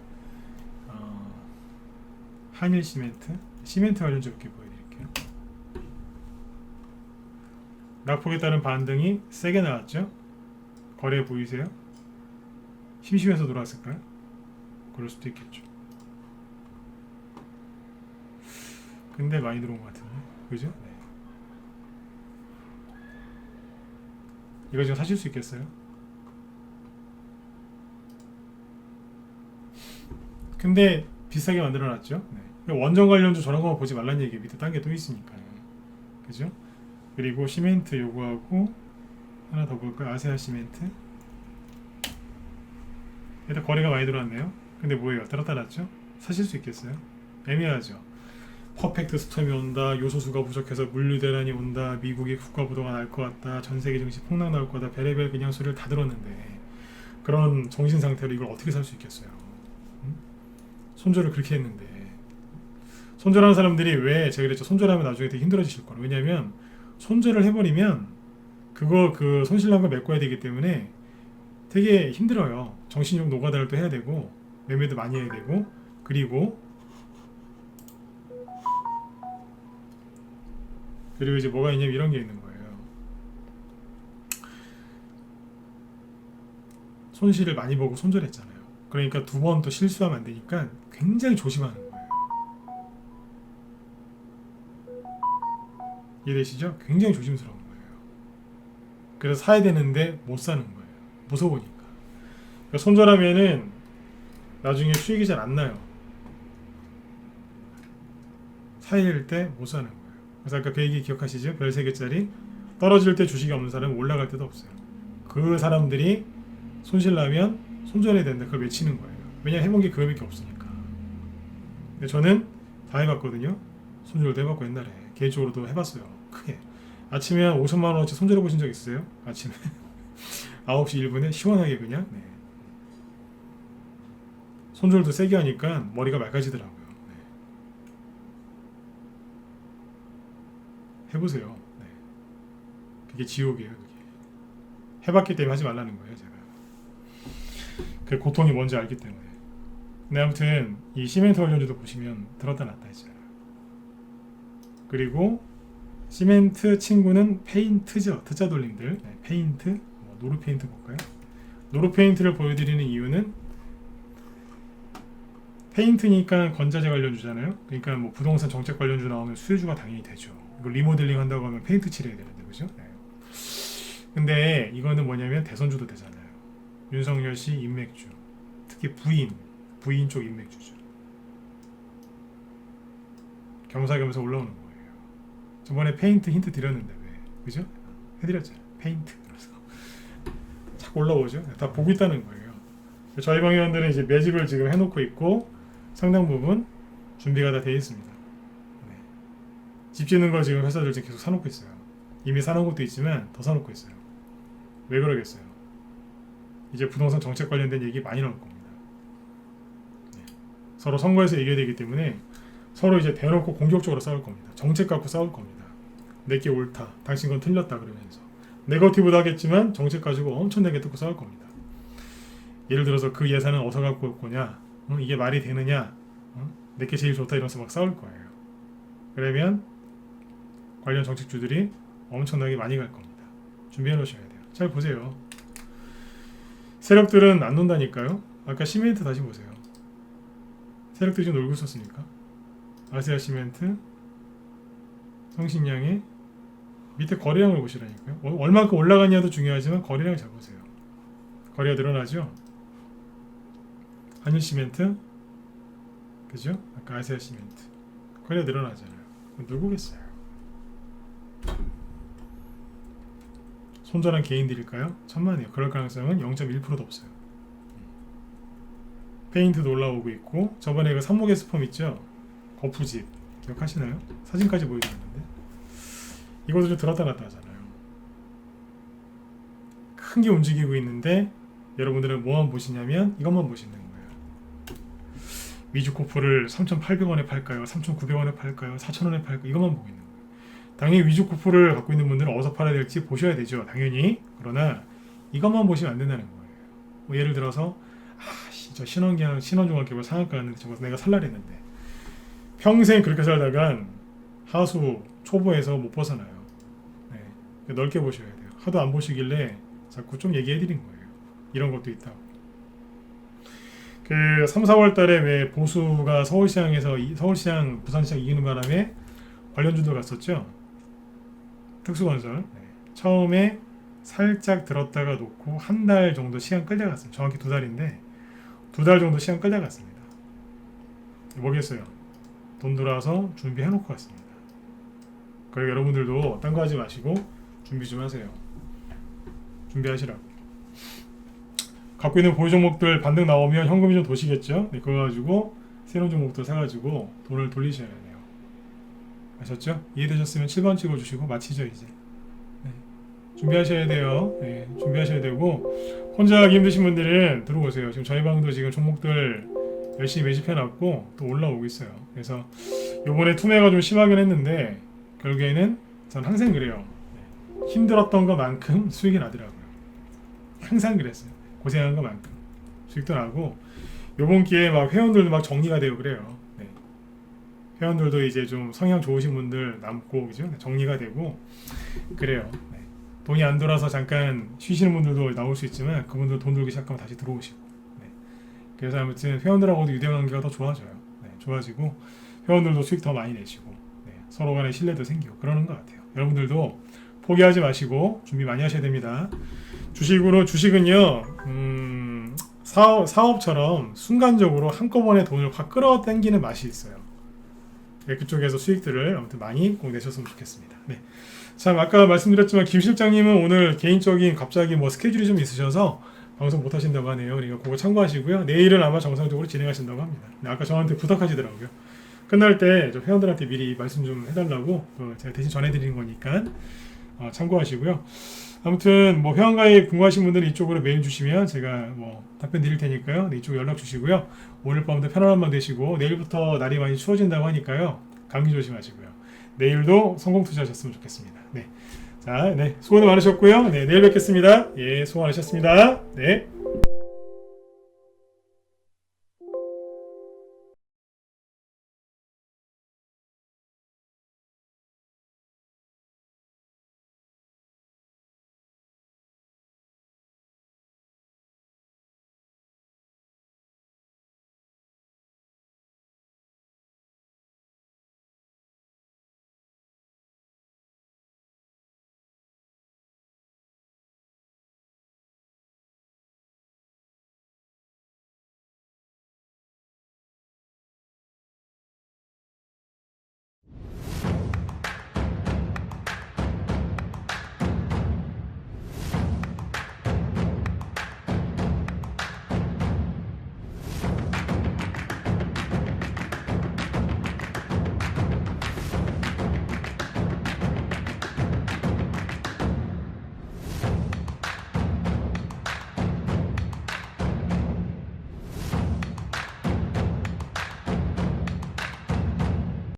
한일 시멘트 관련주 이렇게 보여드릴게요. 낙폭에 따른 반등이 세게 나왔죠? 거래 보이세요? 심심해서 돌아왔을까요? 그럴 수도 있겠죠. 근데 많이 들어온 것 같은데 그죠? 네. 이거 지금 사실 수 있겠어요? 근데 비싸게 만들어놨죠. 네. 원전 관련주 저런 거 보지 말란 얘기 밑에 딴 게 또 있으니까요. 그죠? 그리고 시멘트 요구하고 하나 더 볼까요? 아세아 시멘트. 일단 거래가 많이 들어왔네요. 근데 뭐예요? 들었다 놨죠? 사실 수 있겠어요? 애매하죠. 퍼펙트 스톰이 온다. 요소수가 부족해서 물류 대란이 온다. 미국이 국가 부도가 날 것 같다. 전 세계 증시 폭락 나올 거다. 별의별 그냥 소리를 다 들었는데 그런 정신 상태로 이걸 어떻게 살 수 있겠어요? 손절을 그렇게 했는데 손절하는 사람들이 왜 제가 그랬죠. 손절하면 나중에 되게 힘들어지실 거라. 왜냐하면 손절을 해버리면 그거 그 손실난 걸 메꿔야 되기 때문에 되게 힘들어요. 정신력 노가다를 또 해야 되고 매매도 많이 해야 되고 그리고 이제 뭐가 있냐면 이런 게 있는 거예요. 손실을 많이 보고 손절했잖아요. 그러니까 두 번 또 실수하면 안 되니까 굉장히 조심하는 거예요. 이해되시죠? 굉장히 조심스러운 거예요. 그래서 사야 되는데 못 사는 거예요. 무서우니까. 그러니까 손절하면은 나중에 수익이 잘 안 나요. 사야 될 때 못 사는 거예요. 그래서 아까 그 얘기 기억하시죠? 별 3개짜리 떨어질 때 주식이 없는 사람은 올라갈 때도 없어요. 그 사람들이 손실 나면 손절해야 된다. 그걸 외치는 거예요. 왜냐면 해본 게 그거밖에 없으니까. 근데 저는 다 해봤거든요. 손절도 해봤고 옛날에 개인적으로도 해봤어요. 크게 아침에 한 5천만 원어치 손절해 보신 적 있어요? 아침에 9시 1분에 시원하게 그냥 네. 손절도 세게 하니까 머리가 맑아지더라고요. 네. 해보세요. 네. 그게 지옥이에요. 그게. 해봤기 때문에 하지 말라는 거예요. 제가 그 고통이 뭔지 알기 때문에. 근데 아무튼 이 시멘트 관련주도 보시면 들었다 놨다 했잖아요. 그리고 시멘트 친구는 페인트죠. 트자 돌림들. 네, 페인트, 뭐 노르페인트 볼까요? 노르페인트를 보여드리는 이유는 페인트니까 건자재 관련주잖아요. 그러니까 뭐 부동산 정책 관련주 나오면 수혜주가 당연히 되죠. 이거 리모델링 한다고 하면 페인트 칠해야 되는데 그죠? 네. 근데 이거는 뭐냐면 대선주도 되잖아요. 윤석열 씨 인맥주, 특히 부인 쪽 인맥주죠. 겸사겸사 올라오는 거예요. 저번에 페인트 힌트 드렸는데 왜? 그죠? 해드렸잖아요. 페인트. 그래서 자꾸 올라오죠. 다 보고 있다는 거예요. 저희 방위원들은 이제 매집을 지금 해놓고 있고 상당 부분 준비가 다 되어 있습니다. 네. 집 짓는 거 지금 회사들 지금 계속 사놓고 있어요. 이미 사놓은 것도 있지만 더 사놓고 있어요. 왜 그러겠어요? 이제 부동산 정책 관련된 얘기 많이 나올 겁니다. 서로 선거에서 얘기해야 되기 때문에 서로 이제 대놓고 공격적으로 싸울 겁니다. 정책 갖고 싸울 겁니다. 내게 옳다, 당신 건 틀렸다 그러면서 네거티브도 하겠지만 정책 가지고 엄청나게 뜯고 싸울 겁니다. 예를 들어서 그 예산은 어디서 갖고 올 거냐, 이게 말이 되느냐, 내게 제일 좋다 이러면서 막 싸울 거예요. 그러면 관련 정책주들이 엄청나게 많이 갈 겁니다. 준비해 놓으셔야 돼요. 잘 보세요. 세력들은 안 논다니까요. 아까 시멘트 다시 보세요. 세력들이 좀 놀고 있었으니까. 아세아 시멘트, 성신양의 밑에 거래량을 보시라니까요. 얼마큼 올라가냐도 중요하지만 거래량 잘 보세요. 거래가 늘어나죠. 한일 시멘트, 그죠? 아까 아세아 시멘트 거래가 늘어나잖아요. 누구겠어요? 손절한 개인들일까요? 천만에요. 그럴 가능성은 0.1%도 없어요. 페인트도 올라오고 있고 저번에 그 삼목의 스펌 있죠? 거푸집 기억하시나요? 사진까지 보여드렸는데 이것도 좀 들었다 놨다 하잖아요. 큰 게 움직이고 있는데 여러분들은 뭐만 보시냐면 이것만 보시는 거예요. 위주코프를 3,800원에 팔까요? 3,900원에 팔까요? 4,000원에 팔까요? 이것만 보고 있는 거예요. 당연히 위주코프를 갖고 있는 분들은 어디서 팔아야 될지 보셔야 되죠. 당연히. 그러나 이것만 보시면 안 된다는 거예요. 뭐 예를 들어서 저 신원종합개발 상한가 갔는데 저거 내가 살라 했는데 평생 그렇게 살다간 하수 초보에서 못 벗어나요. 네. 넓게 보셔야 돼요. 하도 안 보시길래 자꾸 좀 얘기해 드린 거예요. 이런 것도 있다고. 그 3, 4월 달에 왜 보수가 서울시장 부산시장 이기는 바람에 관련주도 갔었죠. 특수건설. 네. 처음에 살짝 들었다가 놓고 한 달 정도 시간 끌려갔어요. 정확히 2달인데 2달 정도 시간 끌려갔습니다. 뭐겠어요? 돈 들어와서 준비해놓고 갔습니다. 그리고 여러분들도 딴 거 하지 마시고 준비 좀 하세요. 준비하시라고. 갖고 있는 보유 종목들 반등 나오면 현금이 좀 도시겠죠? 네, 그거 가지고 새로운 종목들 사가지고 돈을 돌리셔야 돼요. 아셨죠? 이해되셨으면 7번 찍어주시고 마치죠 이제. 네. 준비하셔야 돼요. 네, 준비하셔야 되고 혼자 하기 힘드신 분들은 들어오세요. 지금 저희 방도 지금 종목들 열심히 매집해놨고 또 올라오고 있어요. 그래서 요번에 투매가 좀 심하긴 했는데 결국에는 전 항상 그래요. 네. 힘들었던 것만큼 수익이 나더라고요. 항상 그랬어요. 고생한 것만큼 수익도 나고 요번 기회에 막 회원들도 막 정리가 되고 그래요. 네. 회원들도 이제 좀 성향 좋으신 분들 남고 그죠? 정리가 되고 그래요. 네. 돈이 안 돌아서 잠깐 쉬시는 분들도 나올 수 있지만 그분들 돈 들기 시작하면 다시 들어오시고 네. 그래서 아무튼 회원들하고도 유대관계가 더 좋아져요. 네. 좋아지고 회원들도 수익 더 많이 내시고 네. 서로 간에 신뢰도 생기고 그러는 것 같아요. 여러분들도 포기하지 마시고 준비 많이 하셔야 됩니다. 주식은요 사업처럼 순간적으로 한꺼번에 돈을 확 끌어당기는 맛이 있어요. 네, 그쪽에서 수익들을 아무튼 많이 꼭 내셨으면 좋겠습니다. 네. 참 아까 말씀드렸지만 김 실장님은 오늘 개인적인 갑자기 뭐 스케줄이 좀 있으셔서 방송 못 하신다고 하네요. 그러니까 그거 참고하시고요. 내일은 아마 정상적으로 진행하신다고 합니다. 네, 아까 저한테 부탁하시더라고요. 끝날 때 저 회원들한테 미리 말씀 좀 해달라고 제가 대신 전해드리는 거니까 참고하시고요. 아무튼 뭐 회원가입 궁금하신 분들은 이쪽으로 메일 주시면 제가 뭐 답변 드릴 테니까요. 네, 이쪽 연락 주시고요. 오늘 밤도 편안한 밤 되시고 내일부터 날이 많이 추워진다고 하니까요. 감기 조심하시고요. 내일도 성공 투자하셨으면 좋겠습니다. 네. 자, 네. 수고도 많으셨고요. 네, 내일 뵙겠습니다. 예, 수고 많으셨습니다. 네.